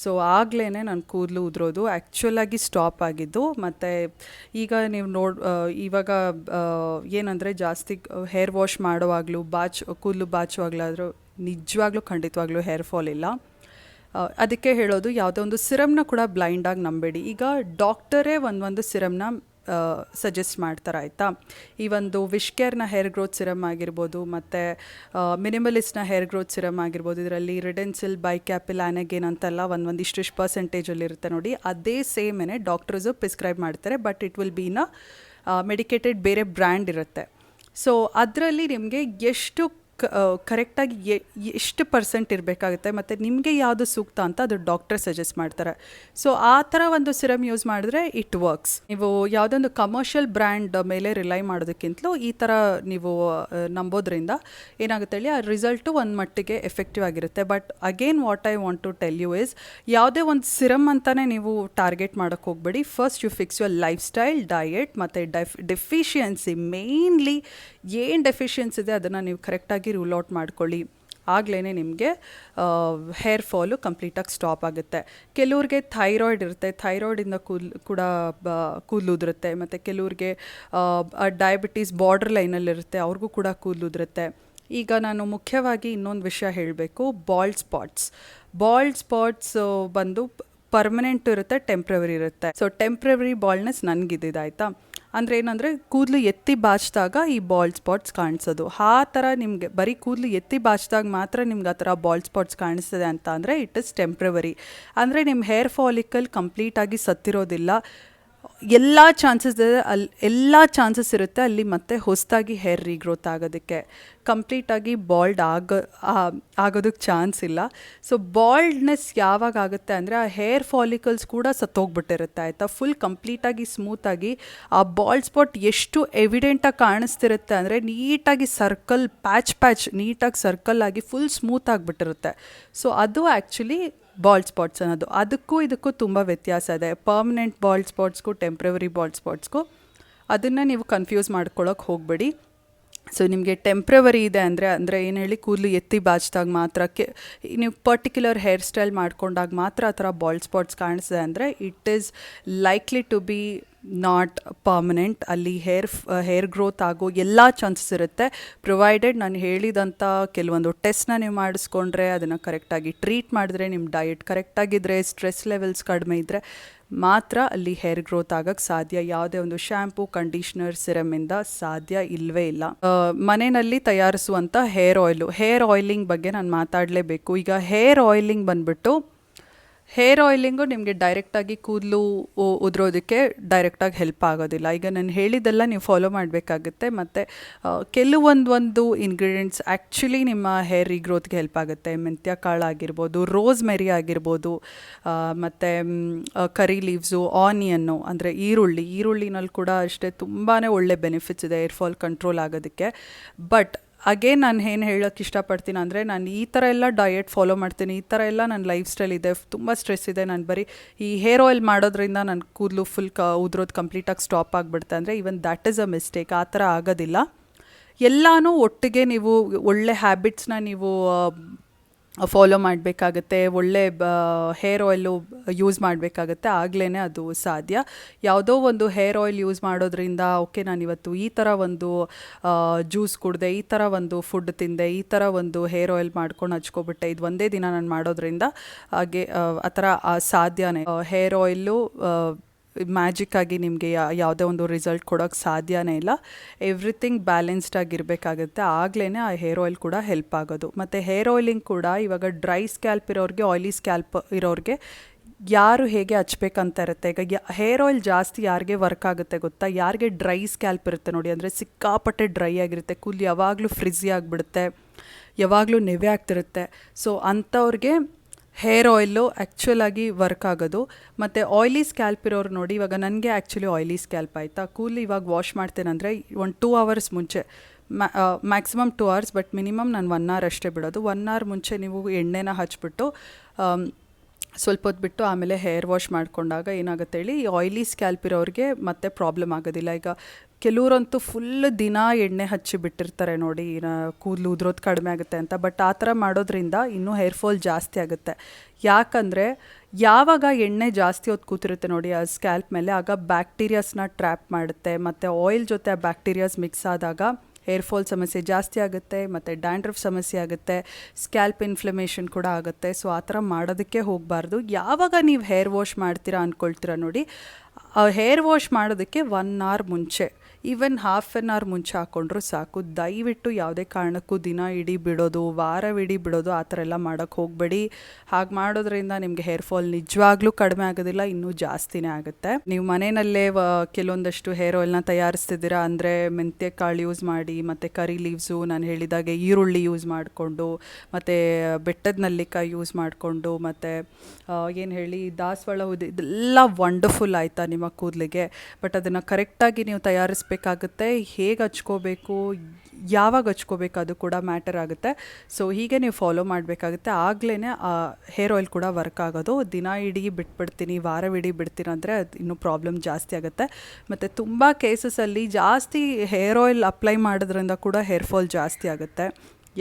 ಸೊ ಆಗಲೇ ನನ್ನ ಕೂದಲು ಉದುರೋದು ಆ್ಯಕ್ಚುಲಾಗಿ ಸ್ಟಾಪ್ ಆಗಿದ್ದು. ಮತ್ತು ಈಗ ನೀವು ಇವಾಗ ಏನಂದರೆ ಜಾಸ್ತಿ ಹೇರ್ ವಾಶ್ ಮಾಡುವಾಗಲೂ ಕೂದಲು ಬಾಚುವಾಗಲಾದರೂ ನಿಜವಾಗ್ಲೂ ಖಂಡಿತವಾಗ್ಲೂ ಹೇರ್ ಫಾಲ್ ಇಲ್ಲ. ಅದಕ್ಕೆ ಹೇಳೋದು, ಯಾವುದೋ ಒಂದು ಸಿರಮ್ನ ಕೂಡ ಬ್ಲೈಂಡಾಗಿ ನಂಬೇಡಿ. ಈಗ ಡಾಕ್ಟರೇ ಒಂದು ಸಿರಮ್ನ ಸಜೆಸ್ಟ್ ಮಾಡ್ತಾರೆ, ಆಯಿತಾ. ಈ ಒಂದು ವಿಶ್ ಕೇರ್ನ ಹೇರ್ ಗ್ರೋತ್ ಸಿರಮ್ ಆಗಿರ್ಬೋದು, ಮತ್ತು ಮಿನಿಮಲಿಸ್ಟ್ನ ಹೇರ್ ಗ್ರೋತ್ ಸಿರಮ್ ಆಗಿರ್ಬೋದು, ಇದರಲ್ಲಿ ರಿಡೆನ್ಸಿಲ್, ಬೈಕ್ಯಾಪಿಲ್, ಆ್ಯನಗೇನ್ ಅಂತೆಲ್ಲ ಇಷ್ಟು ಪರ್ಸೆಂಟೇಜಲ್ಲಿರುತ್ತೆ ನೋಡಿ. ಅದೇ ಸೇಮೇನೆ ಡಾಕ್ಟರ್ಸು ಪ್ರಿಸ್ಕ್ರೈಬ್ ಮಾಡ್ತಾರೆ, but it will be in medicated ಬೇರೆ ಬ್ರ್ಯಾಂಡ್ ಇರುತ್ತೆ. ಸೊ ಅದರಲ್ಲಿ ನಿಮಗೆ ಕರೆಕ್ಟಾಗಿ ಎಷ್ಟು ಪರ್ಸೆಂಟ್ ಇರಬೇಕಾಗುತ್ತೆ ಮತ್ತು ನಿಮಗೆ ಯಾವುದು ಸೂಕ್ತ ಅಂತ ಅದು ಡಾಕ್ಟರ್ ಸಜೆಸ್ಟ್ ಮಾಡ್ತಾರೆ. ಸೊ ಆ ಥರ ಒಂದು ಸಿರಮ್ ಯೂಸ್ ಮಾಡಿದ್ರೆ ಇಟ್ ವರ್ಕ್ಸ್. ನೀವು ಯಾವುದೊಂದು ಕಮರ್ಷಿಯಲ್ ಬ್ರ್ಯಾಂಡ್ ಮೇಲೆ ರಿಲೈ ಮಾಡೋದಕ್ಕಿಂತಲೂ ಈ ಥರ ನೀವು ನಂಬೋದ್ರಿಂದ ಏನಾಗುತ್ತೆ ಹೇಳಿ, ಆ ರಿಸಲ್ಟು ಒಂದು ಮಟ್ಟಿಗೆ ಎಫೆಕ್ಟಿವ್ ಆಗಿರುತ್ತೆ. But again what I want to tell you is, ಯಾವುದೇ ಒಂದು ಸಿರಮ್ ಅಂತಲೇ ನೀವು ಟಾರ್ಗೆಟ್ ಮಾಡೋಕ್ಕೆ ಹೋಗಬೇಡಿ. First you fix your lifestyle, diet ಮತ್ತು ಡೆಫಿಷಿಯನ್ಸಿ. ಮೇಯ್ನ್ಲಿ ಏನು ಡೆಫಿಷಿಯನ್ಸಿ ಇದೆ ಅದನ್ನು ನೀವು ಕರೆಕ್ಟಾಗಿ ರೂಲ್ ಔಟ್ ಮಾಡ್ಕೊಳ್ಳಿ. ಆಗಲೇ ನಿಮಗೆ ಹೇರ್ ಫಾಲು ಕಂಪ್ಲೀಟಾಗಿ ಸ್ಟಾಪ್ ಆಗುತ್ತೆ. ಕೆಲವ್ರಿಗೆ ಥೈರಾಯ್ಡ್ ಇರುತ್ತೆ, ಥೈರಾಯ್ಡಿಂದ ಕೂದಲು ಉದುರುತ್ತೆ. ಮತ್ತು ಕೆಲವ್ರಿಗೆ ಡಯಾಬಿಟೀಸ್ ಬಾರ್ಡರ್ ಲೈನಲ್ಲಿರುತ್ತೆ, ಅವ್ರಿಗೂ ಕೂಡ ಕೂದಲು ಉದುರುತ್ತೆ. ಈಗ ನಾನು ಮುಖ್ಯವಾಗಿ ಇನ್ನೊಂದು ವಿಷಯ ಹೇಳಬೇಕು, ಬಾಲ್ಡ್ ಸ್ಪಾಟ್ಸ್ ಬಂದು ಪರ್ಮನೆಂಟ್ ಇರುತ್ತೆ, ಟೆಂಪ್ರವರಿ ಇರುತ್ತೆ. ಸೊ ಟೆಂಪ್ರವರಿ ಬಾಲ್ಡ್ನೆಸ್ ನನಗಿದ್ದಿದ್ದು, ಆಯಿತಾ. ಅಂದರೆ ಏನಂದರೆ ಕೂದಲು ಎತ್ತಿ ಬಾಚಿದಾಗ ಈ ಬಾಲ್ಡ್ ಸ್ಪಾಟ್ಸ್ ಕಾಣಿಸೋದು. ಆ ಥರ ನಿಮಗೆ ಬರೀ ಕೂದಲು ಎತ್ತಿ ಬಾಚಿದಾಗ ಮಾತ್ರ ನಿಮ್ಗೆ ಆ ಥರ ಬಾಲ್ಡ್ ಸ್ಪಾಟ್ಸ್ ಕಾಣಿಸ್ತದೆ ಅಂತ ಅಂದರೆ ಇಟ್ ಇಸ್ ಟೆಂಪ್ರವರಿ. ಅಂದರೆ ನಿಮ್ಮ ಹೇರ್ ಫಾಲಿಕಲ್ ಕಂಪ್ಲೀಟಾಗಿ ಸತ್ತಿರೋದಿಲ್ಲ. ಎಲ್ಲ ಚಾನ್ಸಸ್ ಇರುತ್ತೆ ಅಲ್ಲಿ ಮತ್ತೆ ಹೊಸದಾಗಿ ಹೇರ್ ರೀಗ್ರೋತ್ ಆಗೋದಕ್ಕೆ. ಕಂಪ್ಲೀಟಾಗಿ ಬಾಲ್ಡ್ ಆಗೋದಕ್ಕೆ ಚಾನ್ಸ್ ಇಲ್ಲ. ಸೊ ಬಾಲ್ಡ್ನೆಸ್ ಯಾವಾಗ ಆಗುತ್ತೆ ಅಂದರೆ ಆ ಹೇರ್ ಫಾಲಿಕಲ್ಸ್ ಕೂಡ ಸತ್ತೋಗ್ಬಿಟ್ಟಿರುತ್ತೆ, ಆಯಿತಾ. ಫುಲ್ ಕಂಪ್ಲೀಟಾಗಿ ಸ್ಮೂತಾಗಿ ಆ ಬಾಲ್ಡ್ ಸ್ಪಾಟ್ ಎಷ್ಟು ಎವಿಡೆಂಟಾಗಿ ಕಾಣಿಸ್ತಿರುತ್ತೆ ಅಂದರೆ ನೀಟಾಗಿ ಪ್ಯಾಚ್ ನೀಟಾಗಿ ಸರ್ಕಲ್ ಆಗಿ ಫುಲ್ ಸ್ಮೂತ್ ಆಗಿಬಿಟ್ಟಿರುತ್ತೆ. ಸೊ ಅದು ಆ್ಯಕ್ಚುಲಿ ಬಾಲ್ಡ್ ಸ್ಪಾಟ್ಸ್ ಅನ್ನೋದು. ಅದಕ್ಕೂ ಇದಕ್ಕೂ ತುಂಬ ವ್ಯತ್ಯಾಸ ಇದೆ. ಪರ್ಮನೆಂಟ್ ಬಾಲ್ಡ್ ಸ್ಪಾಟ್ಸ್ಗೂ ಟೆಂಪ್ರವರಿ ಬಾಲ್ಡ್ ಸ್ಪಾಟ್ಸ್ಗೂ ಅದನ್ನು ನೀವು ಕನ್ಫ್ಯೂಸ್ ಮಾಡ್ಕೊಳ್ಳೋಕೆ ಹೋಗಬೇಡಿ. ಸೊ ನಿಮಗೆ ಟೆಂಪ್ರವರಿ ಇದೆ ಅಂದರೆ ಏನು ಹೇಳಿ, ಕೂದಲು ಎತ್ತಿ ಬಾಚಿದಾಗ ಮಾತ್ರ ನೀವು ಪರ್ಟಿಕ್ಯುಲರ್ ಹೇರ್ ಸ್ಟೈಲ್ ಮಾಡ್ಕೊಂಡಾಗ ಮಾತ್ರ ಆ ಥರ ಬಾಲ್ಡ್ ಸ್ಪಾಟ್ಸ್ ಕಾಣಿಸಿದೆ ಅಂದರೆ it is likely to be not permanent. ಅಲ್ಲಿ ಹೇರ್ ಗ್ರೋತ್ ಆಗೋ ಎಲ್ಲ ಚಾನ್ಸಸ್ ಇರುತ್ತೆ, ಪ್ರೊವೈಡೆಡ್ ನಾನು ಹೇಳಿದಂಥ ಕೆಲವೊಂದು ಟೆಸ್ಟ್ನ ನೀವು ಮಾಡಿಸ್ಕೊಂಡ್ರೆ, ಅದನ್ನು ಕರೆಕ್ಟಾಗಿ ಟ್ರೀಟ್ ಮಾಡಿದ್ರೆ, ನಿಮ್ಮ ಡಯಟ್ ಕರೆಕ್ಟಾಗಿದ್ದರೆ, ಸ್ಟ್ರೆಸ್ ಲೆವೆಲ್ಸ್ ಕಡಿಮೆ ಇದ್ದರೆ ಮಾತ್ರ ಅಲ್ಲಿ ಹೇರ್ ಗ್ರೋತ್ ಆಗೋಕ್ಕೆ ಸಾಧ್ಯ. ಯಾವುದೇ ಒಂದು ಶ್ಯಾಂಪು, ಕಂಡೀಷ್ನರ್, ಸಿರಮಿಂದ ಸಾಧ್ಯ ಇಲ್ಲವೇ ಇಲ್ಲ. ಮನೆಯಲ್ಲಿ ತಯಾರಿಸುವಂಥ ಹೇರ್ ಆಯಿಲಿಂಗ್ ಬಗ್ಗೆ ನಾನು ಮಾತಾಡಲೇಬೇಕು. ಈಗ ಹೇರ್ ಆಯಿಲಿಂಗ್ ಬಂದ್ಬಿಟ್ಟು, ಹೇರ್ ಆಯಿಲಿಂಗು ನಿಮಗೆ ಡೈರೆಕ್ಟಾಗಿ ಕೂದಲು ಉದುರೋದಕ್ಕೆ ಡೈರೆಕ್ಟಾಗಿ ಹೆಲ್ಪ್ ಆಗೋದಿಲ್ಲ. ಈಗ ನಾನು ಹೇಳಿದ್ದೆಲ್ಲ ನೀವು ಫಾಲೋ ಮಾಡಬೇಕಾಗುತ್ತೆ. ಮತ್ತು ಕೆಲವೊಂದು ಇಂಗ್ರೀಡಿಯೆಂಟ್ಸ್ ಆ್ಯಕ್ಚುಲಿ ನಿಮ್ಮ ಹೇರ್ ರೀಗ್ರೋತ್ಗೆ ಹೆಲ್ಪ್ ಆಗುತ್ತೆ. ಮೆಂತ್ಯ ಕಾಳು ಆಗಿರ್ಬೋದು, ರೋಸ್ ಮೆರಿ ಆಗಿರ್ಬೋದು, ಮತ್ತು ಕರಿ ಲೀವ್ಸು, ಆನಿಯನ್ನು ಅಂದರೆ ಈರುಳ್ಳಿನಲ್ಲಿ ಕೂಡ ಅಷ್ಟೇ ತುಂಬಾ ಒಳ್ಳೆ ಬೆನಿಫಿಟ್ಸ್ ಇದೆ ಹೇರ್ ಫಾಲ್ ಕಂಟ್ರೋಲ್ ಆಗೋದಕ್ಕೆ. ಬಟ್ ಅಗೇನ್ ನಾನು ಏನು ಹೇಳೋಕ್ಕೆ ಇಷ್ಟಪಡ್ತೀನಿ ಅಂದರೆ, ನಾನು ಈ ಥರ ಎಲ್ಲ ಡಯಟ್ ಫಾಲೋ ಮಾಡ್ತೀನಿ, ಈ ಥರ ಎಲ್ಲ ನನ್ನ ಲೈಫ್ ಸ್ಟೈಲ್ ಇದೆ, ತುಂಬ ಸ್ಟ್ರೆಸ್ ಇದೆ, ನಾನು ಬರೀ ಈ ಹೇರ್ ಆಯಿಲ್ ಮಾಡೋದ್ರಿಂದ ನನ್ನ ಕೂದಲು ಫುಲ್ ಉದ್ರೋದು ಕಂಪ್ಲೀಟಾಗಿ ಸ್ಟಾಪ್ ಆಗಿಬಿಡುತ್ತೆ ಅಂದರೆ, even that is a mistake. ಆ ಥರ ಆಗೋದಿಲ್ಲ. ಎಲ್ಲನೂ ಒಟ್ಟಿಗೆ ನೀವು ಒಳ್ಳೆ ಹ್ಯಾಬಿಟ್ಸ್ನ ನೀವು ಫಾಲೋ ಮಾಡಬೇಕಾಗತ್ತೆ, ಒಳ್ಳೆ ಹೇರ್ ಆಯಿಲು ಯೂಸ್ ಮಾಡಬೇಕಾಗತ್ತೆ, ಆಗಲೇ ಅದು ಸಾಧ್ಯ. ಯಾವುದೋ ಒಂದು ಹೇರ್ ಆಯಿಲ್ ಯೂಸ್ ಮಾಡೋದ್ರಿಂದ ಓಕೆ ನಾನು ಇವತ್ತು ಈ ಥರ ಒಂದು ಜ್ಯೂಸ್ ಕುಡಿದೆ, ಈ ಥರ ಒಂದು ಫುಡ್ ತಿಂದೆ, ಈ ಥರ ಒಂದು ಹೇರ್ ಆಯಿಲ್ ಮಾಡ್ಕೊಂಡು ಹಚ್ಕೊಬಿಟ್ಟೆ, ಇದು ಒಂದೇ ದಿನ ನಾನು ಮಾಡೋದ್ರಿಂದ ಹಾಗೆ ಆ ಥರ ಸಾಧ್ಯನೇ. ಹೇರ್ ಆಯಿಲು ಮ್ಯಾಜಿಕ್ ಆಗಿ ನಿಮಗೆ ಯಾವುದೇ ಒಂದು ರಿಸಲ್ಟ್ ಕೊಡೋಕ್ಕೆ ಸಾಧ್ಯನೇ ಇಲ್ಲ. ಎವ್ರಿಥಿಂಗ್ ಬ್ಯಾಲೆನ್ಸ್ಡ್ ಆಗಿರಬೇಕಾಗುತ್ತೆ, ಆಗಲೇ ಆ ಹೇರ್ ಆಯಿಲ್ ಕೂಡ ಹೆಲ್ಪ್ ಆಗೋದು. ಮತ್ತು ಹೇರ್ ಆಯಿಲಿಂಗ್ ಕೂಡ ಇವಾಗ ಡ್ರೈ ಸ್ಕ್ಯಾಲ್ಪ್ ಇರೋರಿಗೆ, ಆಯಿಲಿ ಸ್ಕ್ಯಾಲ್ಪ್ ಇರೋರಿಗೆ ಯಾರು ಹೇಗೆ ಹಚ್ಬೇಕಂತ ಇರುತ್ತೆ. ಈಗ ಹೇರ್ ಆಯಿಲ್ ಜಾಸ್ತಿ ಯಾರಿಗೆ ವರ್ಕ್ ಆಗುತ್ತೆ ಗೊತ್ತಾ, ಯಾರಿಗೆ ಡ್ರೈ ಸ್ಕ್ಯಾಲ್ಪ್ ಇರುತ್ತೆ ನೋಡಿ, ಅಂದರೆ ಸಿಕ್ಕಾಪಟ್ಟೆ ಡ್ರೈ ಆಗಿರುತ್ತೆ, ಕೂದಲು ಯಾವಾಗಲೂ ಫ್ರಿಝಿ ಆಗಿಬಿಡುತ್ತೆ, ಯಾವಾಗಲೂ ನೆವೆ ಆಗ್ತಿರುತ್ತೆ. ಸೊ ಅಂಥವ್ರಿಗೆ ಹೇರ್ ಆಯಿಲು ಆ್ಯಕ್ಚುಲಾಗಿ ವರ್ಕ್ ಆಗೋದು. ಮತ್ತು ಆಯಿಲಿ ಸ್ಕ್ಯಾಲ್ಪ್ ಇರೋರು ನೋಡಿ, ಇವಾಗ ನನಗೆ ಆ್ಯಕ್ಚುಲಿ ಆಯಿಲಿ ಸ್ಕ್ಯಾಲ್ಪ್ ಆಯಿತಾ, ಕೂದಲು ಇವಾಗ ವಾಶ್ ಮಾಡ್ತೇನೆಂದರೆ ಒಂದು 2 hours ಮುಂಚೆ, ಮ್ಯಾಕ್ಸಿಮಮ್ 2 hours, ಬಟ್ ಮಿನಿಮಮ್ ನಾನು 1 hour ಅಷ್ಟೇ ಬಿಡೋದು. 1 hour ಮುಂಚೆ ನೀವು ಎಣ್ಣೆನ ಹಚ್ಬಿಟ್ಟು ಸ್ವಲ್ಪ ಹೊತ್ತು ಬಿಟ್ಟು ಆಮೇಲೆ ಹೇರ್ ವಾಶ್ ಮಾಡ್ಕೊಂಡಾಗ ಏನಾಗುತ್ತೆ ಹೇಳಿ, ಈ ಆಯಿಲಿ ಸ್ಕ್ಯಾಲ್ಪ್ ಇರೋರಿಗೆ ಮತ್ತೆ ಪ್ರಾಬ್ಲಮ್ ಆಗೋದಿಲ್ಲ. ಈಗ ಕೆಲವರಂತೂ ಫುಲ್ ದಿನ ಎಣ್ಣೆ ಹಚ್ಚಿ ಬಿಟ್ಟಿರ್ತಾರೆ ನೋಡಿ, ಕೂದಲು ಉದ್ರೋದು ಕಡಿಮೆ ಆಗುತ್ತೆ ಅಂತ. ಬಟ್ ಆ ಥರ ಮಾಡೋದ್ರಿಂದ ಇನ್ನೂ ಹೇರ್ ಫಾಲ್ ಜಾಸ್ತಿ ಆಗುತ್ತೆ. ಯಾಕಂದರೆ ಯಾವಾಗ ಎಣ್ಣೆ ಜಾಸ್ತಿ ಹೊತ್ತು ಕೂತಿರುತ್ತೆ ನೋಡಿ ಆ ಸ್ಕ್ಯಾಲ್ಪ್ ಮೇಲೆ, ಆಗ ಬ್ಯಾಕ್ಟೀರಿಯಾಸ್ನ ಟ್ರ್ಯಾಪ್ ಮಾಡುತ್ತೆ, ಮತ್ತು ಆಯಿಲ್ ಜೊತೆ ಆ ಬ್ಯಾಕ್ಟೀರಿಯಾಸ್ ಮಿಕ್ಸ್ ಆದಾಗ ಹೇರ್ ಫಾಲ್ ಸಮಸ್ಯೆ ಜಾಸ್ತಿ ಆಗುತ್ತೆ, ಮತ್ತು ಡ್ಯಾಂಡ್ರಫ್ ಸಮಸ್ಯೆ ಆಗುತ್ತೆ, ಸ್ಕ್ಯಾಲ್ಪ್ ಇನ್ಫ್ಲಮೇಷನ್ ಕೂಡ ಆಗುತ್ತೆ. ಸೊ ಆ ಥರ ಮಾಡೋದಕ್ಕೆ ಹೋಗಬಾರ್ದು. ಯಾವಾಗ ನೀವು ಹೇರ್ ವಾಶ್ ಮಾಡ್ತೀರಾ ಅಂದ್ಕೊಳ್ತೀರಾ ನೋಡಿ, ಹೇರ್ ವಾಶ್ ಮಾಡೋದಕ್ಕೆ 1 hour ಮುಂಚೆ, ಈವನ್ ಹಾಫ್ ಆನ್ ಅವರ್ ಮುಂಚೆ ಹಾಕ್ಕೊಂಡ್ರೂ ಸಾಕು. ದಯವಿಟ್ಟು ಯಾವುದೇ ಕಾರಣಕ್ಕೂ ದಿನ ಇಡೀ ಬಿಡೋದು, ವಾರವಿಡೀ ಬಿಡೋದು ಆ ಥರ ಎಲ್ಲ ಮಾಡೋಕ್ಕೆ ಹೋಗಬೇಡಿ. ಹಾಗೆ ಮಾಡೋದ್ರಿಂದ ನಿಮಗೆ ಹೇರ್ ಫಾಲ್ ನಿಜವಾಗ್ಲೂ ಕಡಿಮೆ ಆಗೋದಿಲ್ಲ, ಇನ್ನೂ ಜಾಸ್ತಿನೇ ಆಗುತ್ತೆ. ನೀವು ಮನೆಯಲ್ಲೇ ಕೆಲವೊಂದಷ್ಟು ಹೇರ್ ಆಯಿಲ್ನ ತಯಾರಿಸ್ತಿದ್ದೀರಾ ಅಂದರೆ ಮೆಂತ್ಯ ಕಾಳು ಯೂಸ್ ಮಾಡಿ, ಮತ್ತು ಕರಿ ಲೀವ್ಸು, ನಾನು ಹೇಳಿದಾಗೆ ಈರುಳ್ಳಿ ಯೂಸ್ ಮಾಡಿಕೊಂಡು, ಮತ್ತು ಬೆಟ್ಟದ ನೆಲ್ಲಿಕಾಯಿ ಯೂಸ್ ಮಾಡಿಕೊಂಡು, ಮತ್ತು ಏನು ಹೇಳಿ ದಾಸವಾಳ ಉದ್ದಿ, ಇದೆಲ್ಲ ವಂಡರ್ಫುಲ್ ಆಯಿತಾ ನಿಮ್ಮ ಕೂದಲಿಗೆ. ಬಟ್ ಅದನ್ನು ಕರೆಕ್ಟಾಗಿ ನೀವು ತಯಾರಿಸಬೇಕಾಗುತ್ತೆ. ಹೇಗೆ ಹಚ್ಕೋಬೇಕು, ಯಾವಾಗ ಹಚ್ಕೋಬೇಕು ಅದು ಕೂಡ ಮ್ಯಾಟರ್ ಆಗುತ್ತೆ. ಸೊ ಹೀಗೆ ನೀವು ಫಾಲೋ ಮಾಡಬೇಕಾಗುತ್ತೆ, ಆಗಲೇ ಆ ಹೇರ್ ಆಯಿಲ್ ಕೂಡ ವರ್ಕ್ ಆಗೋದು. ದಿನ ಇಡೀ ಬಿಟ್ಬಿಡ್ತೀನಿ, ವಾರವಿಡೀ ಬಿಡ್ತೀನಿ ಅಂದರೆ ಅದು ಇನ್ನೂ ಪ್ರಾಬ್ಲಮ್ ಜಾಸ್ತಿ ಆಗುತ್ತೆ. ಮತ್ತು ತುಂಬ ಕೇಸಸಲ್ಲಿ ಜಾಸ್ತಿ ಹೇರ್ ಆಯಿಲ್ ಅಪ್ಲೈ ಮಾಡೋದ್ರಿಂದ ಕೂಡ ಹೇರ್ ಫಾಲ್ ಜಾಸ್ತಿ ಆಗುತ್ತೆ.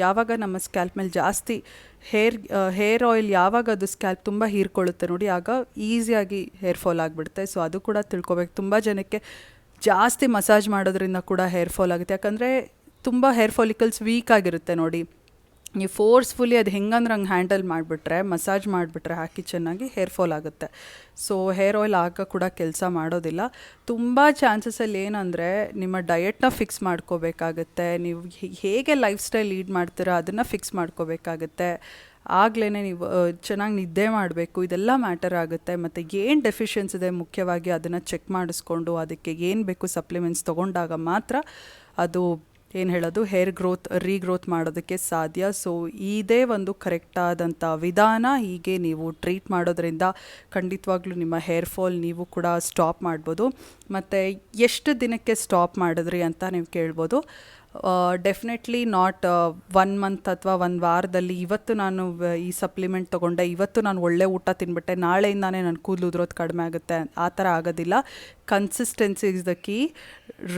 ಯಾವಾಗ ನಮ್ಮ ಸ್ಕ್ಯಾಲ್ಪ್ ಮೇಲೆ ಜಾಸ್ತಿ ಹೇರ್ ಆಯಿಲ್ ಯಾವಾಗ ಅದು ಸ್ಕ್ಯಾಲ್ಪ್ ತುಂಬ ಹೀರ್ಕೊಳ್ಳುತ್ತೆ ನೋಡಿ, ಆಗ ಈಸಿಯಾಗಿ ಹೇರ್ ಫಾಲ್ ಆಗಿಬಿಡುತ್ತೆ. ಸೊ ಅದು ಕೂಡ ತಿಳ್ಕೊಬೇಕು. ತುಂಬ ಜನಕ್ಕೆ ಜಾಸ್ತಿ ಮಸಾಜ್ ಮಾಡೋದ್ರಿಂದ ಕೂಡ ಹೇರ್ ಫಾಲ್ ಆಗುತ್ತೆ. ಯಾಕಂದರೆ ತುಂಬ ಹೇರ್ ಫಾಲಿಕಲ್ಸ್ ವೀಕ್ ಆಗಿರುತ್ತೆ ನೋಡಿ, ನೀವು ಫೋರ್ಸ್ಫುಲಿ ಅದು ಹೆಂಗಂದ್ರೆ ಹಂಗೆ ಹ್ಯಾಂಡಲ್ ಮಾಡಿಬಿಟ್ರೆ, ಮಸಾಜ್ ಮಾಡಿಬಿಟ್ರೆ ಹಾಕಿ ಚೆನ್ನಾಗಿ, ಹೇರ್ ಫಾಲ್ ಆಗುತ್ತೆ. ಸೊ ಹೇರ್ ಆಯಿಲ್ ಆಗ ಕೂಡ ಕೆಲಸ ಮಾಡೋದಿಲ್ಲ. ತುಂಬ ಚಾನ್ಸಸಲ್ಲಿ ಏನಂದರೆ ನಿಮ್ಮ ಡಯಟ್ನ ಫಿಕ್ಸ್ ಮಾಡ್ಕೋಬೇಕಾಗತ್ತೆ, ನೀವು ಹೇಗೆ ಲೈಫ್ ಸ್ಟೈಲ್ ಲೀಡ್ ಮಾಡ್ತೀರಾ ಅದನ್ನು ಫಿಕ್ಸ್ ಮಾಡ್ಕೋಬೇಕಾಗತ್ತೆ. ಆಗಲೇ ನೀವು ಚೆನ್ನಾಗಿ ನಿದ್ದೆ ಮಾಡಬೇಕು, ಇದೆಲ್ಲ ಮ್ಯಾಟರ್ ಆಗುತ್ತೆ. ಮತ್ತು ಏನು ಡೆಫಿಷಿಯನ್ಸ್ ಇದೆ ಮುಖ್ಯವಾಗಿ ಅದನ್ನು ಚೆಕ್ ಮಾಡಿಸ್ಕೊಂಡು ಅದಕ್ಕೆ ಏನು ಬೇಕು ಸಪ್ಲಿಮೆಂಟ್ಸ್ ತೊಗೊಂಡಾಗ ಮಾತ್ರ ಅದು ಏನು ಹೇಳೋದು ಹೇರ್ ರೀಗ್ರೋತ್ ಮಾಡೋದಕ್ಕೆ ಸಾಧ್ಯ. ಸೊ ಇದೇ ಒಂದು ಕರೆಕ್ಟಾದಂಥ ವಿಧಾನ. ಹೀಗೆ ನೀವು ಟ್ರೀಟ್ ಮಾಡೋದ್ರಿಂದ ಖಂಡಿತವಾಗ್ಲೂ ನಿಮ್ಮ ಹೇರ್ ಫಾಲ್ ನೀವು ಕೂಡ ಸ್ಟಾಪ್ ಮಾಡ್ಬೋದು. ಮತ್ತು ಎಷ್ಟು ದಿನಕ್ಕೆ ಸ್ಟಾಪ್ ಮಾಡಿದ್ರಿ ಅಂತ ನೀವು ಕೇಳ್ಬೋದು. ಡೆಫಿನೆಟ್ಲಿ ನಾಟ್ 1 ಮಂತ್ ಅಥವಾ 1 ವಾರದಲ್ಲಿ ಇವತ್ತು ನಾನು ಈ ಸಪ್ಲಿಮೆಂಟ್ ತೊಗೊಂಡೆ, ಇವತ್ತು ನಾನು ಒಳ್ಳೆ ಊಟ ತಿಂದ್ಬಿಟ್ಟೆ, ನಾಳೆಯಿಂದಾನೇ ನನ್ನ ಕೂದಲು ಉದುರೋದು ಕಡಿಮೆ ಆಗುತ್ತೆ, ಆ ಥರ ಆಗೋದಿಲ್ಲ. Consistency is the key.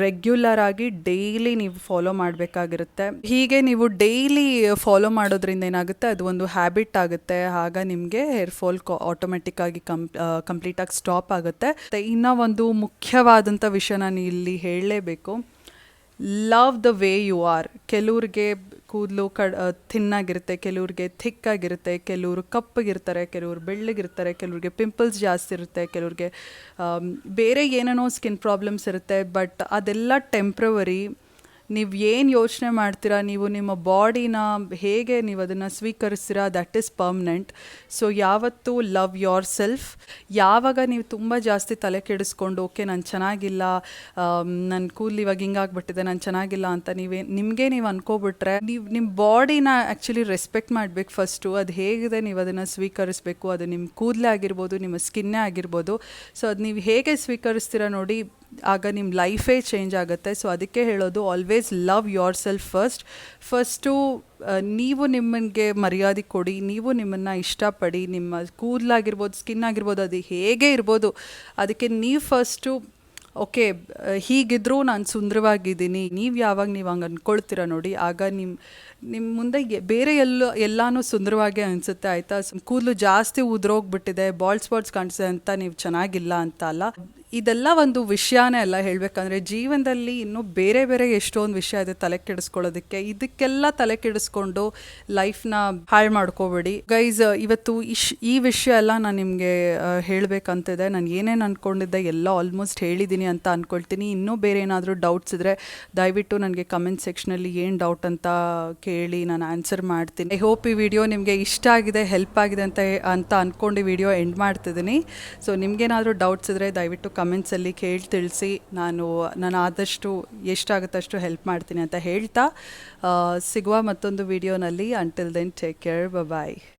Regular ಆಗಿ ಡೈಲಿ ನೀವು ಫಾಲೋ ಮಾಡಬೇಕಾಗಿರುತ್ತೆ. ಹೀಗೆ ನೀವು ಡೈಲಿ ಫಾಲೋ ಮಾಡೋದ್ರಿಂದ ಏನಾಗುತ್ತೆ, ಅದು ಒಂದು ಹ್ಯಾಬಿಟ್ ಆಗುತ್ತೆ. ಆಗ ನಿಮಗೆ ಹೇರ್ ಫಾಲ್ ಆಟೋಮೆಟಿಕ್ಕಾಗಿ ಕಂಪ್ಲೀಟಾಗಿ ಸ್ಟಾಪ್ ಆಗುತ್ತೆ. ಇನ್ನೂ ಒಂದು ಮುಖ್ಯವಾದಂಥ ವಿಷಯ ನಾನು ಇಲ್ಲಿ ಹೇಳಲೇಬೇಕು. Love the way you are. ಕೆಲವ್ರಿಗೆ ಕೂದಲು ಥಿನ್ನಾಗಿರುತ್ತೆ, ಕೆಲವ್ರಿಗೆ ಥಿಕ್ಕಾಗಿರುತ್ತೆ, ಕೆಲವರು ಕಪ್ಪಗಿರ್ತಾರೆ, ಕೆಲವರು ಬೆಳ್ಳಗಿರ್ತಾರೆ, ಕೆಲವ್ರಿಗೆ ಪಿಂಪಲ್ಸ್ ಜಾಸ್ತಿ ಇರುತ್ತೆ, ಕೆಲವ್ರಿಗೆ ಬೇರೆ ಏನೇನೋ ಸ್ಕಿನ್ ಪ್ರಾಬ್ಲಮ್ಸ್ ಇರುತ್ತೆ. ಬಟ್ ಅದೆಲ್ಲ ಟೆಂಪ್ರವರಿ. ನೀವು ಏನು ಯೋಚನೆ ಮಾಡ್ತೀರಾ, ನೀವು ನಿಮ್ಮ ಬಾಡಿನ ಹೇಗೆ ನೀವು ಅದನ್ನು ಸ್ವೀಕರಿಸ್ತೀರಾ, ದಟ್ ಈಸ್ ಪರ್ಮನೆಂಟ್. ಸೊ ಯಾವತ್ತೂ ಲವ್ ಯೋರ್ ಸೆಲ್ಫ್. ಯಾವಾಗ ನೀವು ತುಂಬ ಜಾಸ್ತಿ ತಲೆ ಕೆಡಿಸ್ಕೊಂಡು ಓಕೆ ನಾನು ಚೆನ್ನಾಗಿಲ್ಲ, ನನ್ನ ಕೂದಲು ಇವಾಗ ಹಿಂಗಾಗ್ಬಿಟ್ಟಿದೆ, ನಾನು ಚೆನ್ನಾಗಿಲ್ಲ ಅಂತ ನಿಮಗೆ ನೀವು ಅನ್ಕೋಬಿಟ್ರೆ, ನೀವು ನಿಮ್ಮ ಬಾಡಿನ ಆ್ಯಕ್ಚುಲಿ ರೆಸ್ಪೆಕ್ಟ್ ಮಾಡಬೇಕು ಫಸ್ಟು. ಅದು ಹೇಗಿದೆ ನೀವು ಅದನ್ನು ಸ್ವೀಕರಿಸಬೇಕು. ಅದು ನಿಮ್ಮ ಕೂದಲೇ ಆಗಿರ್ಬೋದು, ನಿಮ್ಮ ಸ್ಕಿನ್ನೇ ಆಗಿರ್ಬೋದು. ಸೊ ಅದು ನೀವು ಹೇಗೆ ಸ್ವೀಕರಿಸ್ತೀರಾ ನೋಡಿ, ಆಗ ನಿಮ್ಮ ಲೈಫೇ ಚೇಂಜ್ ಆಗುತ್ತೆ. ಸೊ ಅದಕ್ಕೆ ಹೇಳೋದು, always love your self first. ನೀವು ನಿಮಗೆ ಮರ್ಯಾದೆ ಕೊಡಿ, ನೀವು ನಿಮ್ಮನ್ನು ಇಷ್ಟಪಡಿ. ನಿಮ್ಮ ಕೂದಲಾಗಿರ್ಬೋದು, ಸ್ಕಿನ್ ಆಗಿರ್ಬೋದು, ಅದು ಹೇಗೆ ಇರ್ಬೋದು, ಅದಕ್ಕೆ ನೀವು ಫಸ್ಟು ಓಕೆ ಹೀಗಿದ್ರೂ ನಾನು ಸುಂದರವಾಗಿದ್ದೀನಿ. ನೀವು ಯಾವಾಗ ನೀವು ಹಂಗೆ ಅಂದ್ಕೊಳ್ತೀರ ನೋಡಿ, ಆಗ ನಿಮ್ಮ ಮುಂದೆ ಬೇರೆ ಎಲ್ಲನೂ ಸುಂದರವಾಗೇ ಅನಿಸುತ್ತೆ, ಆಯಿತಾ. ಕೂದಲು ಜಾಸ್ತಿ ಉದುರೋಗ್ಬಿಟ್ಟಿದೆ, ಬಾಲ್ಡ್ ಸ್ಪಾಟ್ಸ್ ಕಾಣಿಸಿದೆ ಅಂತ ನೀವು ಚೆನ್ನಾಗಿಲ್ಲ ಅಂತ ಅಲ್ಲ. ಇದೆಲ್ಲ ಒಂದು ವಿಷಯನೇ ಅಲ್ಲ ಹೇಳಬೇಕಂದ್ರೆ. ಜೀವನದಲ್ಲಿ ಇನ್ನೂ ಬೇರೆ ಬೇರೆ ಎಷ್ಟೊಂದು ವಿಷಯ ಇದೆ ತಲೆ ಕೆಡಿಸ್ಕೊಳ್ಳೋದಕ್ಕೆ. ಇದಕ್ಕೆಲ್ಲ ತಲೆ ಕೆಡಿಸ್ಕೊಂಡು ಲೈಫ್ನ ಹಾಳು ಮಾಡ್ಕೋಬೇಡಿ ಗೈಸ್. ಇವತ್ತು ಈ ವಿಷಯ ಎಲ್ಲ ನಾನು ನಿಮಗೆ ಹೇಳಬೇಕಂತಿದೆ. ನಾನು ಏನೇನು ಅಂದ್ಕೊಂಡಿದ್ದೆ ಎಲ್ಲ ಆಲ್ಮೋಸ್ಟ್ ಹೇಳಿದ್ದೀನಿ ಅಂತ ಅಂದ್ಕೊಳ್ತೀನಿ. ಇನ್ನೂ ಬೇರೆ ಏನಾದರೂ ಡೌಟ್ಸ್ ಇದ್ದರೆ ದಯವಿಟ್ಟು ನನಗೆ ಕಮೆಂಟ್ ಸೆಕ್ಷನಲ್ಲಿ ಏನು ಡೌಟ್ ಅಂತ ಕೇಳಿ, ನಾನು ಆನ್ಸರ್ ಮಾಡ್ತೀನಿ. ಐ ಹೋಪ್ ಈ ವಿಡಿಯೋ ನಿಮಗೆ ಇಷ್ಟ ಆಗಿದೆ, ಹೆಲ್ಪ್ ಆಗಿದೆ ಅಂತ ಅಂದ್ಕೊಂಡು ಈ ವಿಡಿಯೋ ಎಂಡ್ ಮಾಡ್ತಿದ್ದೀನಿ. ಸೊ ನಿಮಗೇನಾದರೂ ಡೌಟ್ಸ್ ಇದ್ದರೆ ದಯವಿಟ್ಟು ಕಮೆಂಟ್ಸಲ್ಲಿ ಕೇಳಿ ತಿಳಿಸಿ. ನಾನು ಆದಷ್ಟು ಎಷ್ಟಾಗುತ್ತಷ್ಟು ಹೆಲ್ಪ್ ಮಾಡ್ತೀನಿ ಅಂತ ಹೇಳ್ತಾ ಸಿಗುವ ಮತ್ತೊಂದು ವಿಡಿಯೋನಲ್ಲಿ. ಅಂಟಿಲ್ ದೆನ್ ಟೇಕ್ ಕೇರ್, ಬಾಯ್.